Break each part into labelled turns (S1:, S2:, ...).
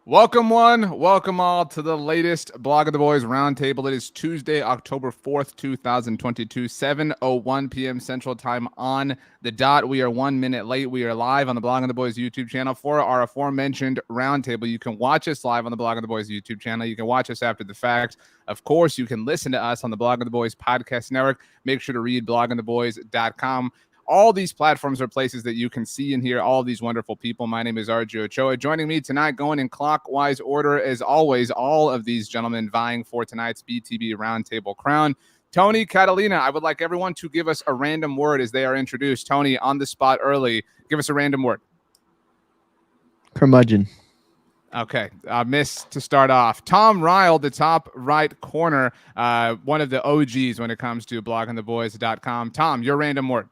S1: Welcome one, welcome all to the latest Blog of the Boys Roundtable. It is Tuesday, October 4th, 2022, 7:01 p.m. Central Time on the dot. We are 1 minute late. We are live on the Blog of the Boys YouTube channel for our aforementioned Roundtable. You can watch us live on the Blog of the Boys YouTube channel. You can watch us after the fact. Of course, you can listen to us on the Blog of the Boys podcast network. Make sure to read blogoftheboys.com. All these platforms are places that you can see and hear all these wonderful people. My name is RJ Ochoa. Joining me tonight, going in clockwise order, as always, all of these gentlemen vying for tonight's BTB Roundtable crown. Tony, Catalina, I would like everyone to give us a random word as they are introduced. Tony, on the spot early, give us a random word.
S2: Curmudgeon.
S1: Okay, miss to start off. Tom Ryle, the top right corner, one of the OGs when it comes to blogandtheboys.com. Tom, your random word.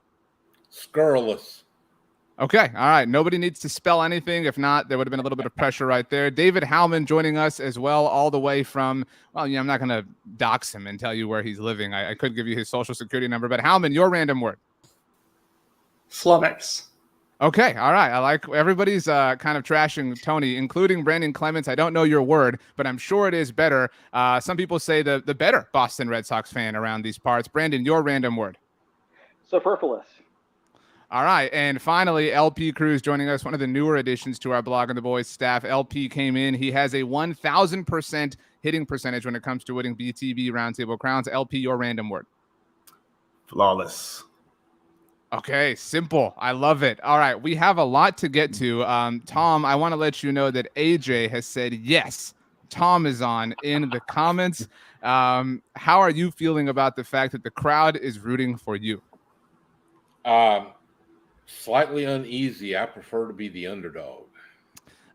S3: Scurrilous.
S1: Okay, all right. Nobody needs to spell anything. If not, there would have been a little bit of pressure right there. David Howman joining us as well, all the way from, well, I'm not going to dox him and tell you where he's living. I could give you his social security number, but Howman, your random word.
S4: Flummox.
S1: Okay, all right. I like everybody's kind of trashing Tony, including Brandon Clements. I don't know your word, but I'm sure it is better. Some people say the better Boston Red Sox fan around these parts. Brandon, your random word.
S5: Superfluous.
S1: All right, and finally, LP Cruz joining us, one of the newer additions to our Blog and the Boys staff. LP came in. He has a 1,000% hitting percentage when it comes to winning BTB Roundtable crowns. LP, your random word.
S3: Flawless.
S1: Okay, simple. I love it. All right, we have a lot to get to. Tom, I want to let you know that AJ has said yes. Tom is on in the comments. How are you feeling about the fact that the crowd is rooting for you?
S3: Slightly uneasy. I prefer to be the underdog.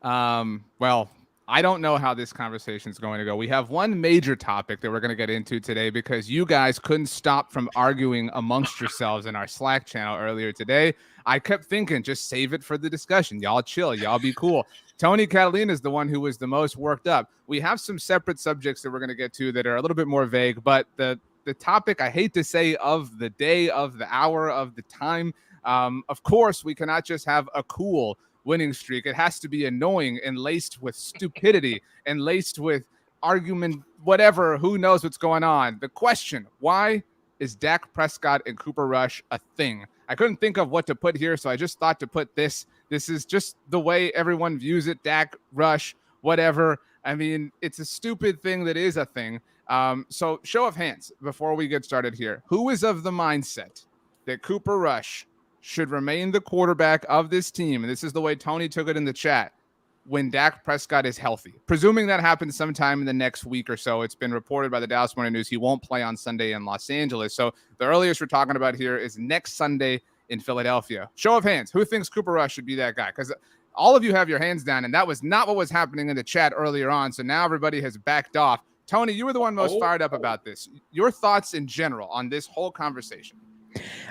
S1: Well, I don't know how this conversation is going to go. We have one major topic that we're going to get into today because you guys couldn't stop from arguing amongst yourselves in our Slack channel earlier today. I kept thinking, just save it for the discussion. Y'all chill. Y'all be cool. Tony Catalina is the one who was the most worked up. We have some separate subjects that we're going to get to that are a little bit more vague, but the topic, I hate to say, of the day, of the hour, of the time, of course, we cannot just have a cool winning streak. It has to be annoying and laced with stupidity and laced with argument, whatever, who knows what's going on. The question, why is Dak Prescott and Cooper Rush a thing? I couldn't think of what to put here, so I just thought to put this. This is just the way everyone views it. Dak, Rush, whatever. I mean, it's a stupid thing that is a thing. So show of hands before we get started here. Who is of the mindset that Cooper Rush should remain the quarterback of this team? And this is the way Tony took it in the chat. When Dak Prescott is healthy, presuming that happens sometime in the next week or so. It's been reported by the Dallas Morning News he won't play on Sunday in Los Angeles. So the earliest we're talking about here is next Sunday in Philadelphia. Show of hands. Who thinks Cooper Rush should be that guy? Because all of you have your hands down, and that was not what was happening in the chat earlier on. So now everybody has backed off. Tony, you were the one most fired up about this. Your thoughts in general on this whole conversation?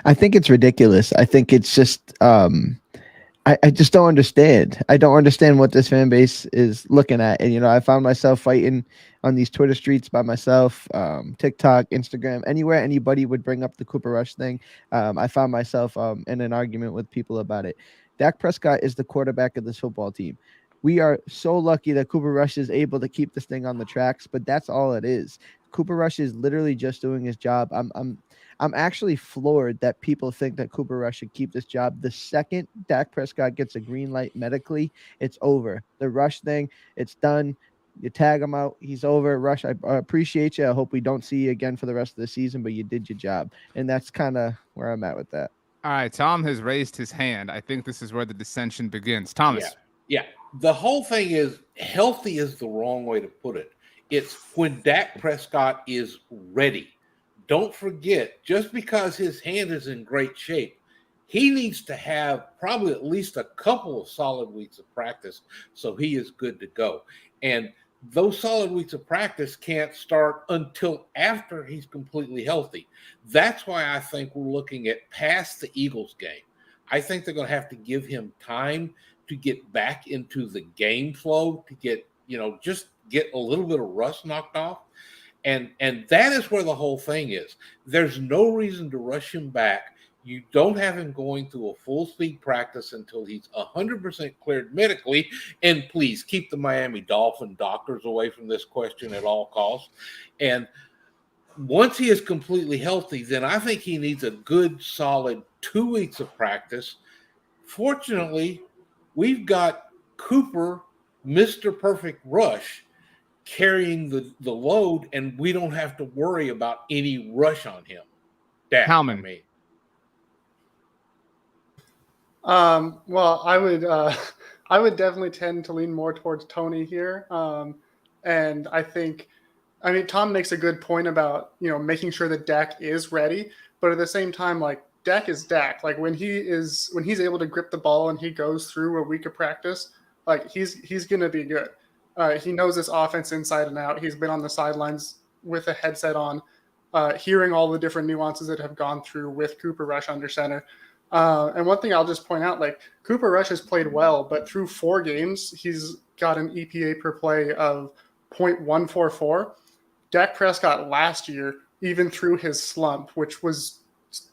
S2: I think it's ridiculous. I think it's just I just don't understand. I don't understand what this fan base is looking at. And, I found myself fighting on these Twitter streets by myself, TikTok, Instagram, anywhere anybody would bring up the Cooper Rush thing. I found myself in an argument with people about it. Dak Prescott is the quarterback of this football team. We are so lucky that Cooper Rush is able to keep this thing on the tracks, but that's all it is. Cooper Rush is literally just doing his job. I'm actually floored that people think that Cooper Rush should keep this job. The second Dak Prescott gets a green light medically, it's over. The Rush thing, it's done. You tag him out, he's over. Rush, I appreciate you. I hope we don't see you again for the rest of the season, but you did your job. And that's kind of where I'm at with that.
S1: All right, Tom has raised his hand. I think this is where the dissension begins. Thomas.
S3: Yeah. The whole thing is, healthy is the wrong way to put it. It's when Dak Prescott is ready. Don't forget, just because his hand is in great shape, he needs to have probably at least a couple of solid weeks of practice so he is good to go. And those solid weeks of practice can't start until after he's completely healthy. That's why I think we're looking at past the Eagles game. I think they're going to have to give him time to get back into the game flow, to get, just get a little bit of rust knocked off. And that is where the whole thing is. There's no reason to rush him back You don't have him going to a full speed practice until he's 100% cleared medically. And please keep the Miami Dolphin doctors away from this question at all costs. And once he is completely healthy, then I think he needs a good, solid 2 weeks of practice. Fortunately, we've got Cooper, Mr. Perfect Rush, carrying the load, and we don't have to worry about any rush on him.
S1: Howman.
S4: Well, I would definitely tend to lean more towards Tony here. And I mean, Tom makes a good point about, making sure that Dak is ready, but at the same time, like, Dak is Dak. Like, when he's able to grip the ball and he goes through a week of practice, like, he's going to be good. He knows this offense inside and out. He's been on the sidelines with a headset on, hearing all the different nuances that have gone through with Cooper Rush under center. And one thing I'll just point out, like, Cooper Rush has played well, but through 4 games, he's got an EPA per play of 0.144. Dak Prescott last year, even through his slump, which was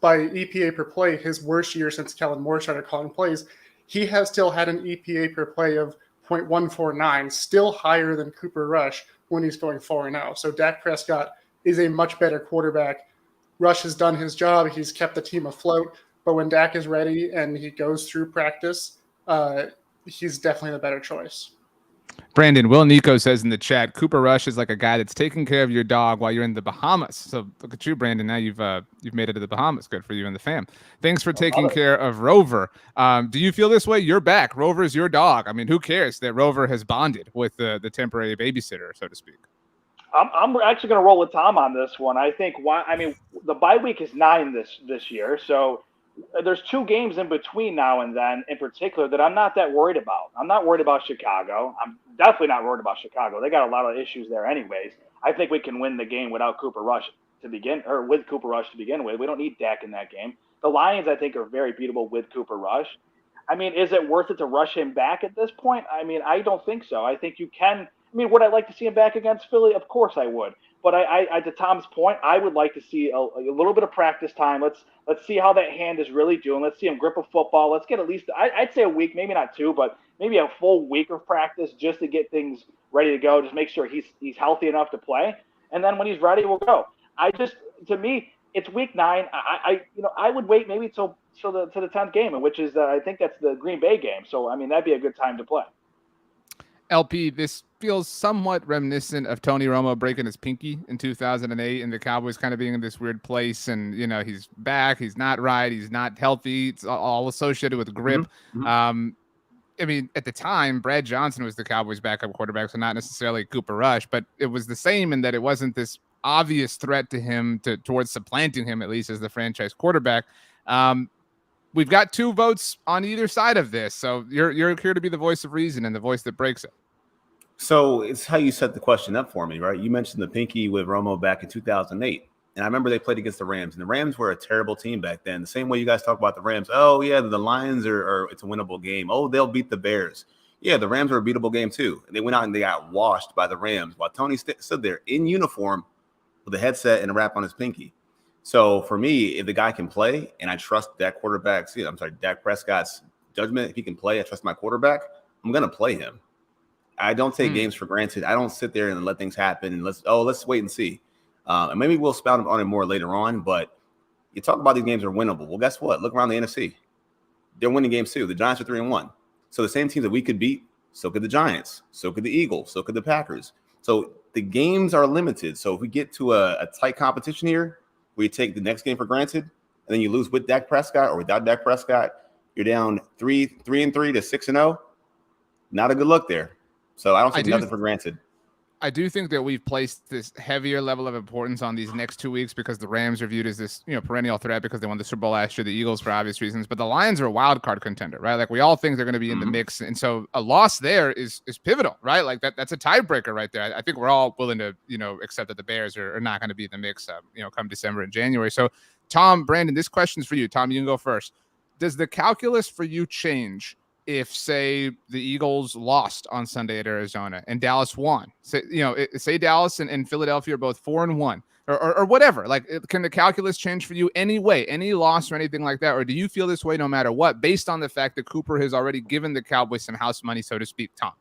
S4: by EPA per play his worst year since Kellen Moore started calling plays, he has still had an EPA per play of 0.149, still higher than Cooper Rush when he's going 4-0. So Dak Prescott is a much better quarterback. Rush has done his job. He's kept the team afloat. But when Dak is ready and he goes through practice, he's definitely the better choice.
S1: Brandon, Will Nico says in the chat, Cooper Rush is like a guy that's taking care of your dog while you're in the Bahamas. So look at you, Brandon. Now you've made it to the Bahamas. Good for you and the fam. Thanks for taking care of Rover. Do you feel this way? You're back. Rover's your dog. I mean, who cares that Rover has bonded with the temporary babysitter, so to speak?
S5: I'm actually going to roll with Tom on this one. I think the bye week is 9 this year, so there's 2 games in between now and then in particular that I'm not that worried about. I'm not worried about Chicago. I'm definitely not worried about Chicago. They got a lot of issues there anyways. I think we can win the game without Cooper Rush with Cooper Rush to begin with. We don't need Dak in that game. The Lions, I think, are very beatable with Cooper Rush. I mean, is it worth it to rush him back at this point? I mean, I don't think so. I think you can. I mean, would I like to see him back against Philly? Of course I would. But I to Tom's point, I would like to see a little bit of practice time. Let's see how that hand is really doing. Let's see him grip a football. Let's get at least, I'd say a week, maybe not 2, but maybe a full week of practice just to get things ready to go. Just make sure he's healthy enough to play. And then when he's ready, we'll go. To me, it's week 9. I would wait maybe till the 10th game, which is I think that's the Green Bay game. So I mean, that'd be a good time to play.
S1: LP, this feels somewhat reminiscent of Tony Romo breaking his pinky in 2008 and the Cowboys kind of being in this weird place. And, he's back. He's not right. He's not healthy. It's all associated with grip. Mm-hmm. I mean, at the time, Brad Johnson was the Cowboys' backup quarterback, so not necessarily Cooper Rush, but it was the same in that it wasn't this obvious threat to him towards supplanting him, at least as the franchise quarterback. We've got 2 votes on either side of this, so you're here to be the voice of reason and the voice that breaks it.
S6: So it's how you set the question up for me, right? You mentioned the pinky with Romo back in 2008. And I remember they played against the Rams. And the Rams were a terrible team back then. The same way you guys talk about the Rams. Oh, yeah, the Lions are it's a winnable game. Oh, they'll beat the Bears. Yeah, the Rams were a beatable game too. And they went out and they got washed by the Rams while Tony stood there in uniform with a headset and a wrap on his pinky. So for me, if the guy can play and I trust Dak Prescott's judgment, if he can play, I trust my quarterback, I'm going to play him. I don't take games for granted. I don't sit there and let things happen and let's wait and see. And maybe we'll spout on it more later on, but you talk about these games are winnable. Well, guess what? Look around the NFC. They're winning games too. The Giants are 3-1. So the same teams that we could beat, so could the Giants, so could the Eagles, so could the Packers. So the games are limited. So if we get to a tight competition here, where you take the next game for granted, and then you lose with Dak Prescott or without Dak Prescott, you're down 3-3 to 6-0. Not a good look there. So I don't take nothing for granted.
S1: I do think that we've placed this heavier level of importance on these next 2 weeks because the Rams are viewed as this, perennial threat because they won the Super Bowl last year, the Eagles for obvious reasons, but the Lions are a wild card contender, right? Like we all think they're going to be in the mix. And so a loss there is pivotal, right? Like that's a tiebreaker right there. I think we're all willing to, accept that the Bears are not going to be in the mix, come December and January. So Tom, Brandon, this question's for you. Tom, you can go first. Does the calculus for you change if, say, the Eagles lost on Sunday at Arizona and Dallas won? Say Dallas and Philadelphia are both 4-1 or whatever. Like, can the calculus change for you any way, any loss or anything like that? Or do you feel this way no matter what, based on the fact that Cooper has already given the Cowboys some house money, so to speak, Tom?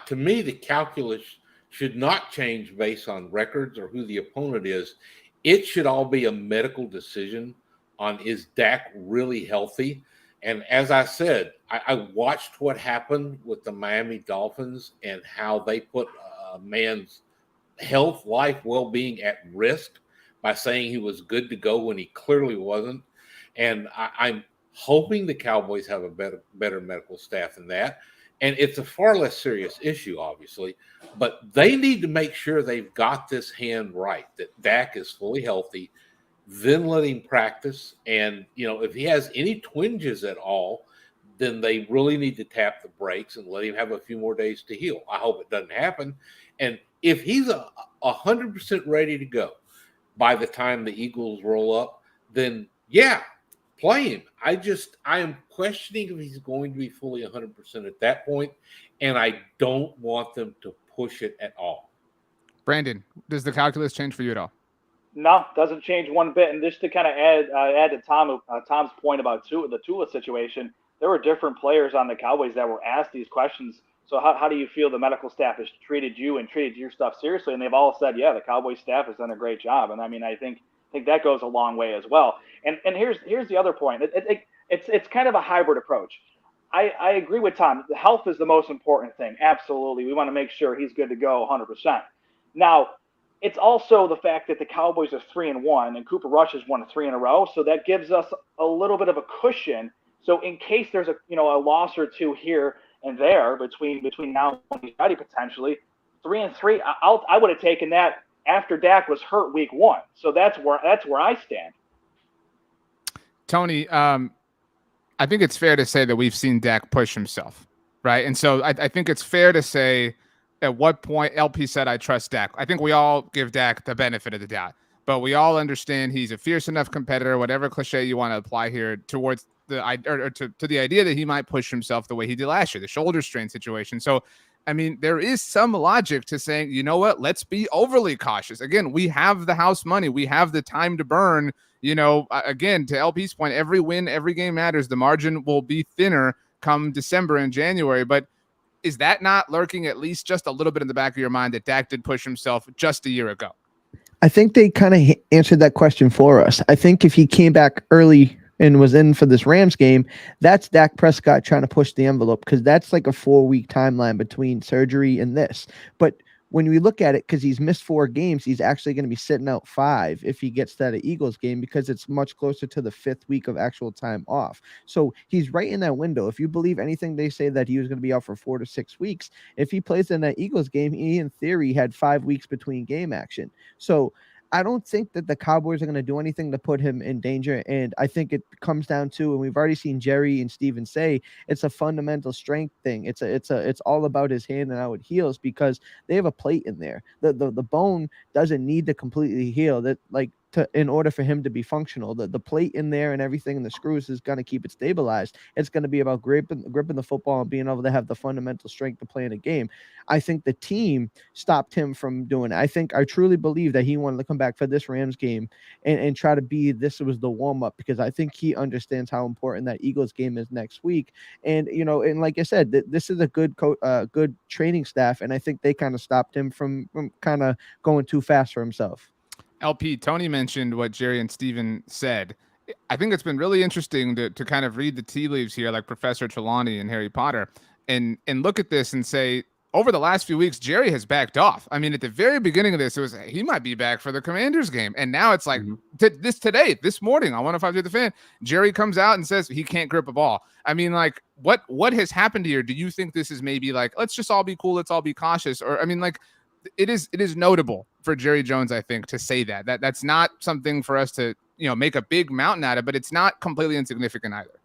S3: To me, the calculus should not change based on records or who the opponent is. It should all be a medical decision on, is Dak really healthy? And as I said, I watched what happened with the Miami Dolphins and how they put a man's health, life, well-being at risk by saying he was good to go when he clearly wasn't. And I'm hoping the Cowboys have a better medical staff than that. And it's a far less serious issue, obviously, but they need to make sure they've got this hand right, that Dak is fully healthy, then let him practice. And, if he has any twinges at all, then they really need to tap the brakes and let him have a few more days to heal. I hope it doesn't happen. And if he's 100% ready to go by the time the Eagles roll up, then yeah, play him. I am questioning if he's going to be fully 100% at that point, and I don't want them to push it at all.
S1: Brandon, does the calculus change for you at all?
S5: No, doesn't change one bit. And just to kind of add to Tom's point about the Tua situation, there were different players on the Cowboys that were asked these questions. So how do you feel the medical staff has treated you and treated your stuff seriously? And they've all said, yeah, the Cowboys staff has done a great job. And I mean, I think that goes a long way as well. And here's the other point. It's kind of a hybrid approach. I agree with Tom. The health is the most important thing. Absolutely. We want to make sure he's good to go 100%. Now, it's also the fact that the Cowboys are 3-1 and Cooper Rush has won 3 in a row. So that gives us a little bit of a cushion. So in case there's a loss or two here and there between now and when he's ready, potentially 3-3, I would have taken that after Dak was hurt week 1. So that's where I stand.
S1: Tony, I think it's fair to say that we've seen Dak push himself, right? And so I think it's fair to say, at what point LP said, I trust Dak. I think we all give Dak the benefit of the doubt, but we all understand he's a fierce enough competitor, whatever cliche you want to apply here, towards to the idea that he might push himself the way he did last year, the shoulder strain situation. So, I mean, there is some logic to saying, you know what, let's be overly cautious. Again, we have the house money. We have the time to burn. Again, to LP's point, every win, every game matters. The margin will be thinner come December and January. But is that not lurking at least just a little bit in the back of your mind that Dak did push himself just a year ago?
S2: I think they kind of answered that question for us. I think if he came back early and was in for this Rams game, that's Dak Prescott trying to push the envelope, because that's like a 4-week timeline between surgery and this. But when we look at it, because he's missed 4 games, he's actually going to be sitting out 5 if he gets that Eagles game, because it's much closer to the 5th week of actual time off. So he's right in that window. If you believe anything they say that he was going to be out for 4 to 6 weeks, if he plays in that Eagles game, he in theory had 5 weeks between game action. So I don't think that the Cowboys are going to do anything to put him in danger. And I think it comes down to, and we've already seen Jerry and Steven say, it's a fundamental strength thing. It's all about his hand and how it heals, because they have a plate in there. The bone doesn't need to completely heal. In order for him to be functional, the plate in there and everything and the screws is going to keep it stabilized. It's going to be about gripping the football and being able to have the fundamental strength to play in a game. I think the team stopped him from doing it. I truly believe that he wanted to come back for this Rams game and try to be, this was the warm-up, because I think he understands how important that Eagles game is next week. And, and like I said, this is a good training staff, and I think they kind of stopped him from kind of going too fast for himself.
S1: LP, Tony mentioned what Jerry and Steven said. I think it's been really interesting to kind of read the tea leaves here, like Professor Trelawney and Harry Potter, and look at this and say, over the last few weeks, Jerry has backed off. I mean, at the very beginning of this, it was, he might be back for the Commanders game. And now it's like this morning on 105 The Fan, Jerry comes out and says he can't grip a ball. I mean, like, what has happened here? Do you think this is maybe like, let's just all be cool, let's all be cautious? Or, I mean, like, it is notable for Jerry Jones, I think, to say that's not something for us to, make a big mountain out of, but it's not completely insignificant either.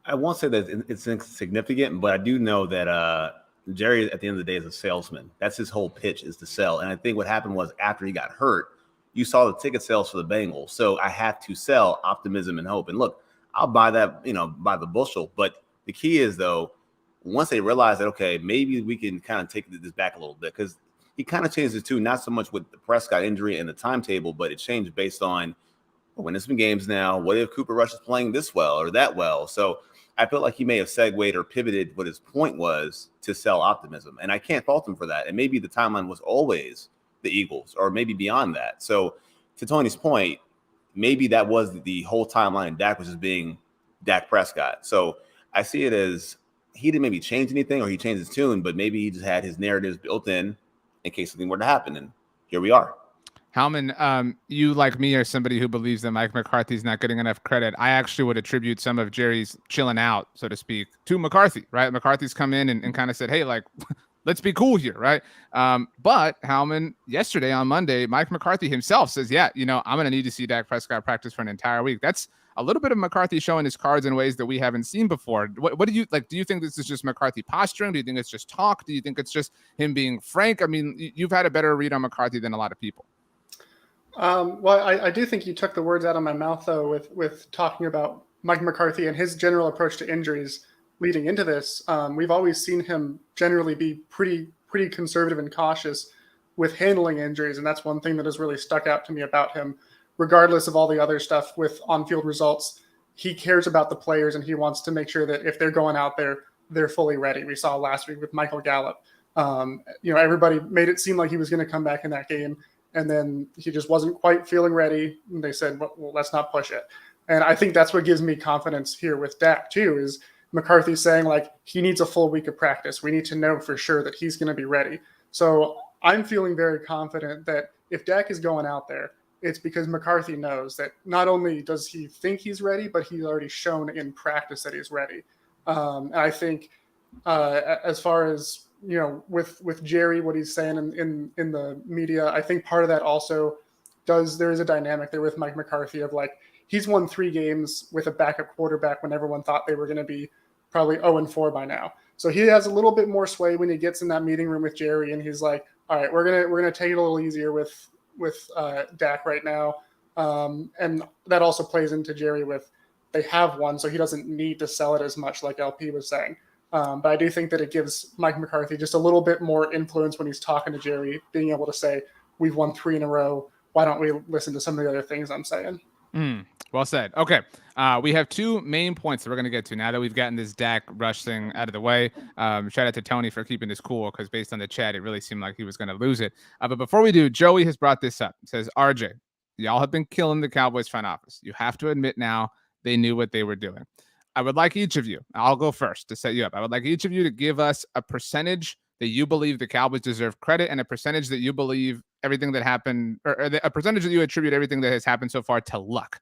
S6: I won't say that it's insignificant, but I do know that Jerry, at the end of the day, is a salesman. That's his whole pitch, is to sell. And I think what happened was, after he got hurt, you saw the ticket sales for the Bengals. So I have to sell optimism and hope. And look, I'll buy that, by the bushel. But the key is, though, once they realize that, okay, maybe we can kind of take this back a little bit, because he kind of changed it too, not so much with the Prescott injury and the timetable, but it changed based on winning some games now. What if Cooper Rush is playing this well or that well? So I feel like he may have segued or pivoted what his point was to sell optimism. And I can't fault him for that. And maybe the timeline was always the Eagles, or maybe beyond that. So to Tony's point, maybe that was the whole timeline, and Dak was just being Dak Prescott. So I see it as he didn't maybe change anything, or he changed his tune, but maybe he just had his narratives built in case something were to happen. And here we are.
S1: Howman, you, like me, are somebody who believes that Mike McCarthy's not getting enough credit. I actually would attribute some of Jerry's chilling out, so to speak, to McCarthy, right? McCarthy's come in and kind of said, hey, like, let's be cool here, right? But Howman, yesterday on Monday, Mike McCarthy himself says, yeah, I'm going to need to see Dak Prescott practice for an entire week. That's a little bit of McCarthy showing his cards in ways that we haven't seen before. What do you like? Do you think this is just McCarthy posturing? Do you think it's just talk? Do you think it's just him being frank? I mean, you've had a better read on McCarthy than a lot of people.
S4: Well, I do think you took the words out of my mouth, though, with talking about Mike McCarthy and his general approach to injuries leading into this. We've always seen him generally be pretty conservative and cautious with handling injuries, and that's one thing that has really stuck out to me about him. Regardless of all the other stuff with on-field results, he cares about the players, and he wants to make sure that if they're going out there, they're fully ready. We saw last week with Michael Gallup. Everybody made it seem like he was going to come back in that game, and then he just wasn't quite feeling ready. And they said, well, let's not push it. And I think that's what gives me confidence here with Dak, too, is McCarthy saying, like, he needs a full week of practice. We need to know for sure that he's going to be ready. So I'm feeling very confident that if Dak is going out there, it's because McCarthy knows that not only does he think he's ready, but he's already shown in practice that he's ready. And I think as far as, with Jerry, what he's saying in the media, I think part of that also there is a dynamic there with Mike McCarthy of, like, he's won 3 games with a backup quarterback when everyone thought they were going to be probably 0-4 by now. So he has a little bit more sway when he gets in that meeting room with Jerry, and he's like, all right, we're gonna take it a little easier with Dak right now. And that also plays into Jerry with they have one, so he doesn't need to sell it as much, like LP was saying. But I do think that it gives Mike McCarthy just a little bit more influence when he's talking to Jerry, being able to say, we've won 3 in a row. Why don't we listen to some of the other things I'm saying?
S1: Well said. Okay. We have 2 main points that we're going to get to now that we've gotten this Dak Rush thing out of the way. Shout out to Tony for keeping this cool, because based on the chat, it really seemed like he was going to lose it. But before we do, Joey has brought this up. It says, RJ, y'all have been killing the Cowboys front office. You have to admit now they knew what they were doing. I would like each of you, I'll go first to set you up. I would like each of you to give us a percentage that you believe the Cowboys deserve credit, and a percentage that you believe everything that happened, or a percentage that you attribute everything that has happened so far to luck.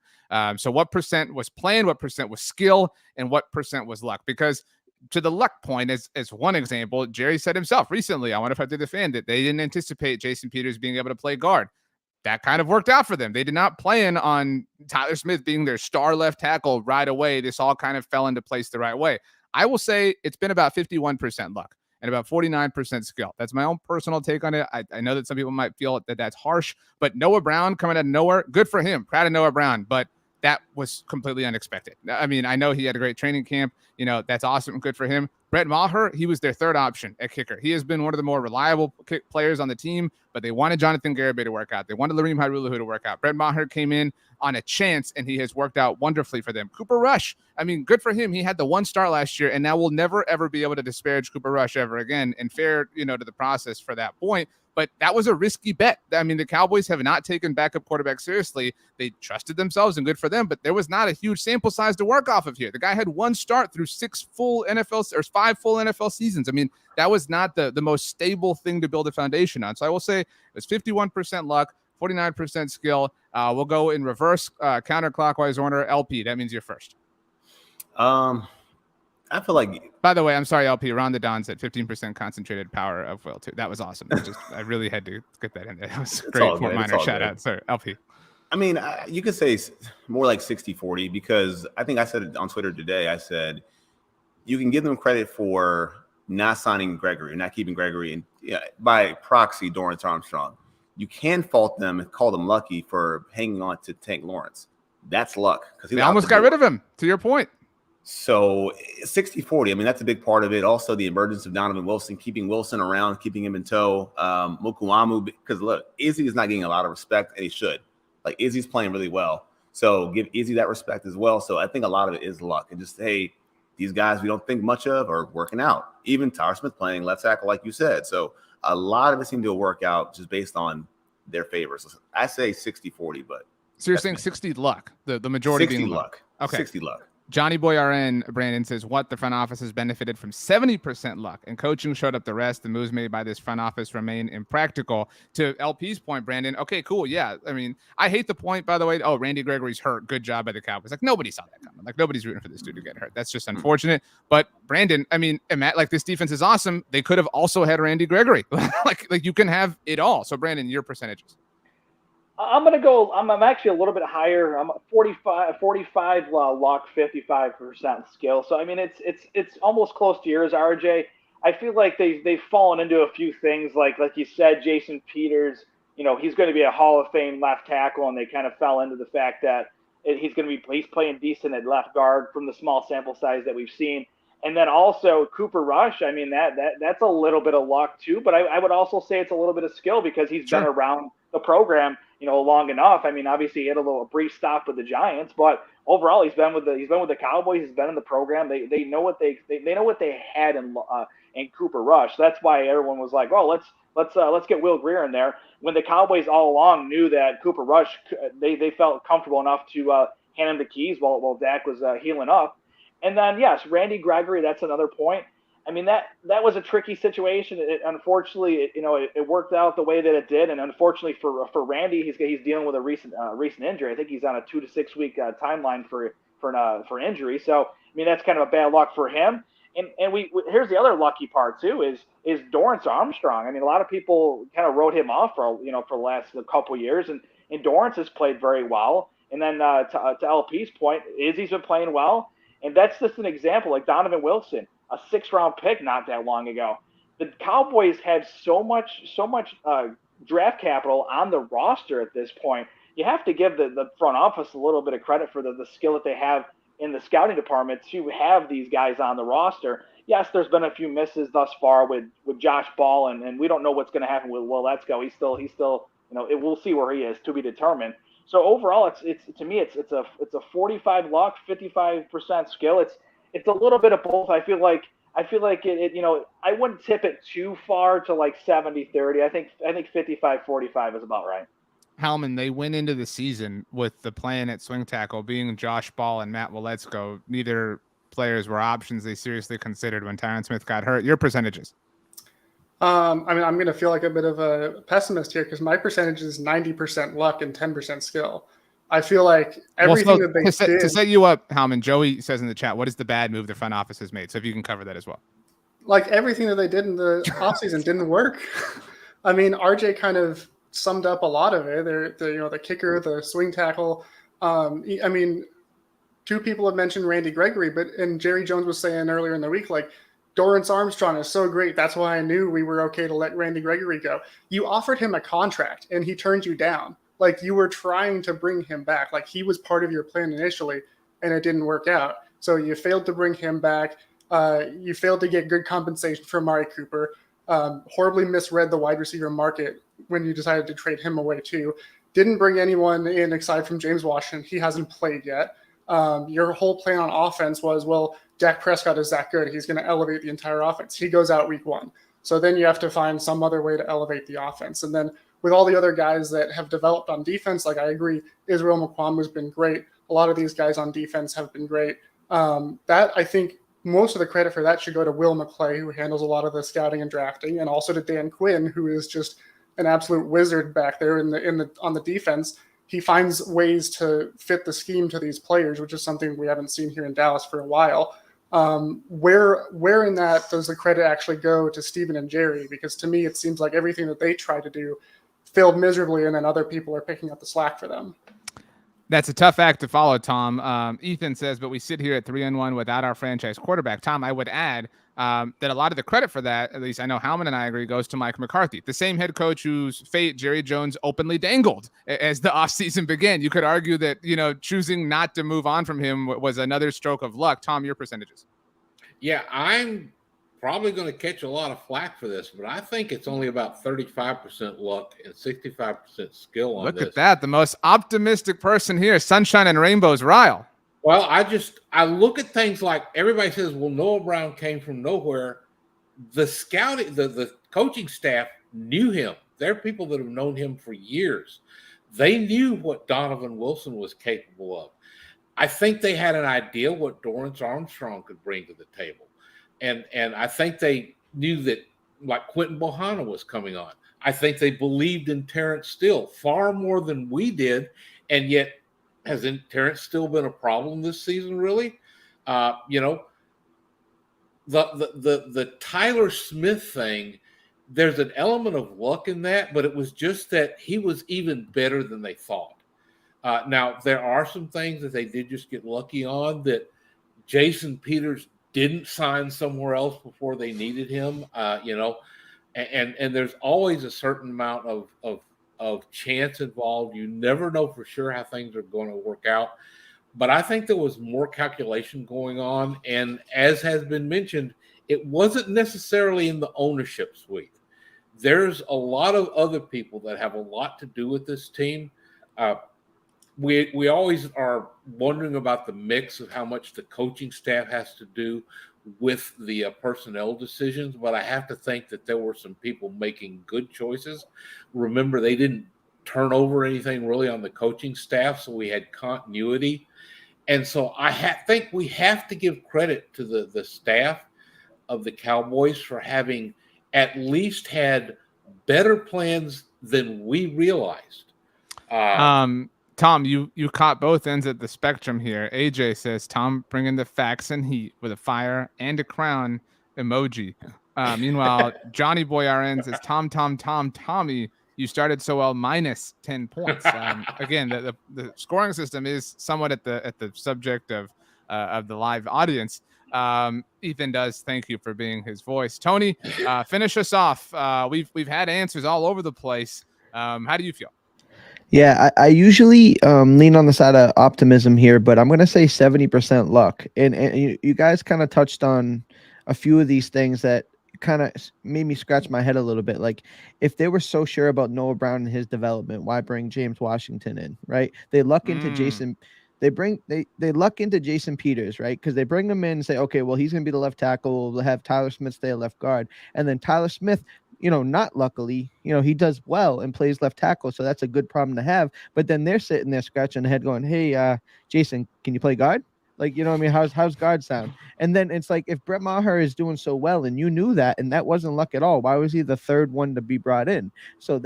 S1: So what percent was planned, what percent was skill, and what percent was luck? Because to the luck point, as one example, Jerry said himself recently, I wonder if I did the fan, that they didn't anticipate Jason Peters being able to play guard. That kind of worked out for them. They did not plan on Tyler Smith being their star left tackle right away. This all kind of fell into place the right way. I will say it's been about 51% luck and about 49% skill. That's my own personal take on it. I know that some people might feel that that's harsh, but Noah Brown coming out of nowhere, good for him. Proud of Noah Brown, but that was completely unexpected. I mean, I know he had a great training camp. That's awesome and good for him. Brett Maher, he was their 3rd option at kicker. He has been one of the more reliable kick players on the team, but they wanted Jonathan Garibay to work out. They wanted Lareem Hairulahu to work out. Brett Maher came in on a chance, and he has worked out wonderfully for them. Cooper Rush, I mean, good for him. He had the 1 start last year, and now we'll never, ever be able to disparage Cooper Rush ever again, and fair, to the process for that point. But that was a risky bet. I mean, the Cowboys have not taken backup quarterbacks seriously. They trusted themselves, and good for them, but there was not a huge sample size to work off of here. The guy had 1 start through 5 full NFL seasons. I mean, that was not the most stable thing to build a foundation on. So I will say it was 51% luck, 49% skill. We'll go in reverse counterclockwise order. LP, that means you're first.
S6: I feel like.
S1: By the way, I'm sorry, LP. Ron the Don said 15% concentrated power of will too. That was awesome. I really had to get that in there. That was great. Fort Minor shout out. Sorry, LP.
S6: I mean, you could say more like 60-40, because I think I said it on Twitter today. I said you can give them credit for not signing Gregory, not keeping Gregory, and by proxy, Dorrance Armstrong. You can fault them and call them lucky for hanging on to Tank Lawrence. That's luck because
S1: they almost got rid of him. To your point.
S6: So 60-40, I mean, that's a big part of it. Also, the emergence of Donovan Wilson, keeping Wilson around, keeping him in tow. Mukuamu, because look, Izzy is not getting a lot of respect, and he should. Like, Izzy's playing really well. So give Izzy that respect as well. So I think a lot of it is luck. And just, hey, these guys we don't think much of are working out. Even Tyler Smith playing left tackle, like you said. So a lot of it seemed to work out just based on their favors. So I say 60-40, but.
S1: So you're saying 60 luck, the majority
S6: 60
S1: being
S6: luck. Okay. 60 luck.
S1: Johnny Boy RN, Brandon says, what the front office has benefited from 70% luck and coaching showed up the rest. The moves made by this front office remain impractical. To LP's point, Brandon, okay, cool. Yeah. I mean, I hate the point, by the way. Oh, Randy Gregory's hurt. Good job by the Cowboys. Like, nobody saw that coming. Like, nobody's rooting for this dude to get hurt. That's just unfortunate. But Brandon, I mean, Matt, like, this defense is awesome. They could have also had Randy Gregory. like you can have it all. So Brandon, your percentages.
S5: I'm going to go. I'm actually a little bit higher. I'm 45 luck, 55% skill. So I mean, it's almost close to yours, RJ. I feel like they've fallen into a few things, like you said, Jason Peters. You know, he's going to be a Hall of Fame left tackle, and they kind of fell into the fact that he's playing decent at left guard from the small sample size that we've seen. And then also Cooper Rush. I mean, that's a little bit of luck too, but I would also say it's a little bit of skill because he's been around the program, you know, long enough. I mean, obviously he had a brief stop with the Giants, but overall he's been with the Cowboys. He's been in the program. They know what they know what they had in Cooper Rush. That's why everyone was like, oh, let's get Will Greer in there. When the Cowboys all along knew that Cooper Rush, they felt comfortable enough to hand him the keys while Dak was healing up. And then yes, Randy Gregory. That's another point. I mean, that was a tricky situation. Unfortunately, it worked out the way that it did, and unfortunately for Randy, he's dealing with a recent injury. I think he's on a 2 to 6 week timeline for injury. So I mean, that's kind of a bad luck for him. And we here's the other lucky part too is Dorrance Armstrong. I mean, a lot of people kind of wrote him off for the last couple years, and Dorrance has played very well. And then to LP's point, Izzy's been playing well, and that's just an example. Like Donovan Wilson, a 6th-round pick not that long ago. The Cowboys have so much draft capital on the roster at this point. You have to give the front office a little bit of credit for the skill that they have in the scouting department to have these guys on the roster. Yes, there's been a few misses thus far with Josh Ball, and we don't know what's going to happen with Will Letsko. He's still we'll see where he is, to be determined. So overall, it's to me it's a 45 luck, 55% skill. It's a little bit of both. I feel like it I wouldn't tip it too far to like 70-30. I think 55-45 is about right.
S1: Howman, they went into the season with the plan at swing tackle being Josh Ball and Matt Waletzko. Neither players were options they seriously considered when Tyron Smith got hurt. Your percentages?
S4: I mean, I'm going to feel like a bit of a pessimist here because my percentage is 90% luck and 10% skill. I feel like everything that they did
S1: to set you up, Howman, Joey says in the chat, what is the bad move the front office has made? So if you can cover that as well.
S4: Like everything that they did in the offseason didn't work. I mean, RJ kind of summed up a lot of it. The kicker, the swing tackle. I mean, two people have mentioned Randy Gregory, and Jerry Jones was saying earlier in the week, like, Dorrance Armstrong is so great. That's why I knew we were okay to let Randy Gregory go. You offered him a contract and he turned you down. Like you were trying to bring him back. Like he was part of your plan initially and it didn't work out. So you failed to bring him back. You failed to get good compensation for Amari Cooper. Horribly misread the wide receiver market when you decided to trade him away too. Didn't bring anyone in aside from James Washington. He hasn't played yet. Your whole plan on offense was, well, Dak Prescott is that good. He's going to elevate the entire offense. He goes out week 1. So then you have to find some other way to elevate the offense. And then with all the other guys that have developed on defense, like I agree, Israel McQuam has been great. A lot of these guys on defense have been great. That I think most of the credit for that should go to Will McClay, who handles a lot of the scouting and drafting, and also to Dan Quinn, who is just an absolute wizard back there on the defense. He finds ways to fit the scheme to these players, which is something we haven't seen here in Dallas for a while. Where in that does the credit actually go to Steven and Jerry? Because to me, it seems like everything that they try to do failed miserably, and then other people are picking up the slack for them.
S1: That's a tough act to follow, Tom. Ethan says, but we sit here at 3-1 without our franchise quarterback. Tom, I would add that a lot of the credit for that, at least I know Howman and I agree, goes to Mike McCarthy, the same head coach whose fate Jerry Jones openly dangled as the offseason began. You could argue that, choosing not to move on from him was another stroke of luck. Tom, your percentages.
S3: Yeah, I'm probably going to catch a lot of flack for this, but I think it's only about 35% luck and 65% skill on this.
S1: Look at that. The most optimistic person here, sunshine and rainbows, Ryle.
S3: Well, I look at things like everybody says, well, Noah Brown came from nowhere. The scouting, the coaching staff knew him. There are people that have known him for years. They knew what Donovan Wilson was capable of. I think they had an idea what Dorrance Armstrong could bring to the table. And I think they knew that, like, Quentin Bohanna was coming on. I think they believed in Terrence Steele far more than we did, and yet hasn't Terrence Steele been a problem this season, really? The Tyler Smith thing, there's an element of luck in that, but it was just that he was even better than they thought. Now, there are some things that they did just get lucky on, that Jason Peters didn't sign somewhere else before they needed him, and there's always a certain amount of chance involved. You never know for sure how things are going to work out. But I think there was more calculation going on. And as has been mentioned, it wasn't necessarily in the ownership suite. There's a lot of other people that have a lot to do with this team. We always are wondering about the mix of how much the coaching staff has to do with the personnel decisions, but I have to think that there were some people making good choices. Remember, they didn't turn over anything really on the coaching staff, so we had continuity. And so I think we have to give credit to the staff of the Cowboys for having at least had better plans than we realized.
S1: Tom, you caught both ends of the spectrum here. AJ says, Tom, bring in the facts and heat with a fire and a crown emoji. Meanwhile, Johnny Boy RN says, Tommy, you started so well, minus 10 points. Again, the scoring system is somewhat at the subject of the live audience. Ethan does thank you for being his voice. Tony, finish us off. We've had answers all over the place. How do you feel?
S2: Yeah, I usually lean on the side of optimism here, but I'm going to say 70% luck. And you guys kind of touched on a few of these things that kind of made me scratch my head a little bit. Like, if they were so sure about Noah Brown and his development, why bring James Washington in, right? They luck into Jason. They luck into Jason Peters, right? Because they bring him in and say, okay, well, he's going to be the left tackle. We'll have Tyler Smith stay at left guard. And then Tyler Smith, not luckily, he does well and plays left tackle. So that's a good problem to have. But then they're sitting there scratching their head going, hey, Jason, can you play guard? Like, how's guard sound? And then it's like, if Brett Maher is doing so well and you knew that, and that wasn't luck at all, why was he the third one to be brought in? So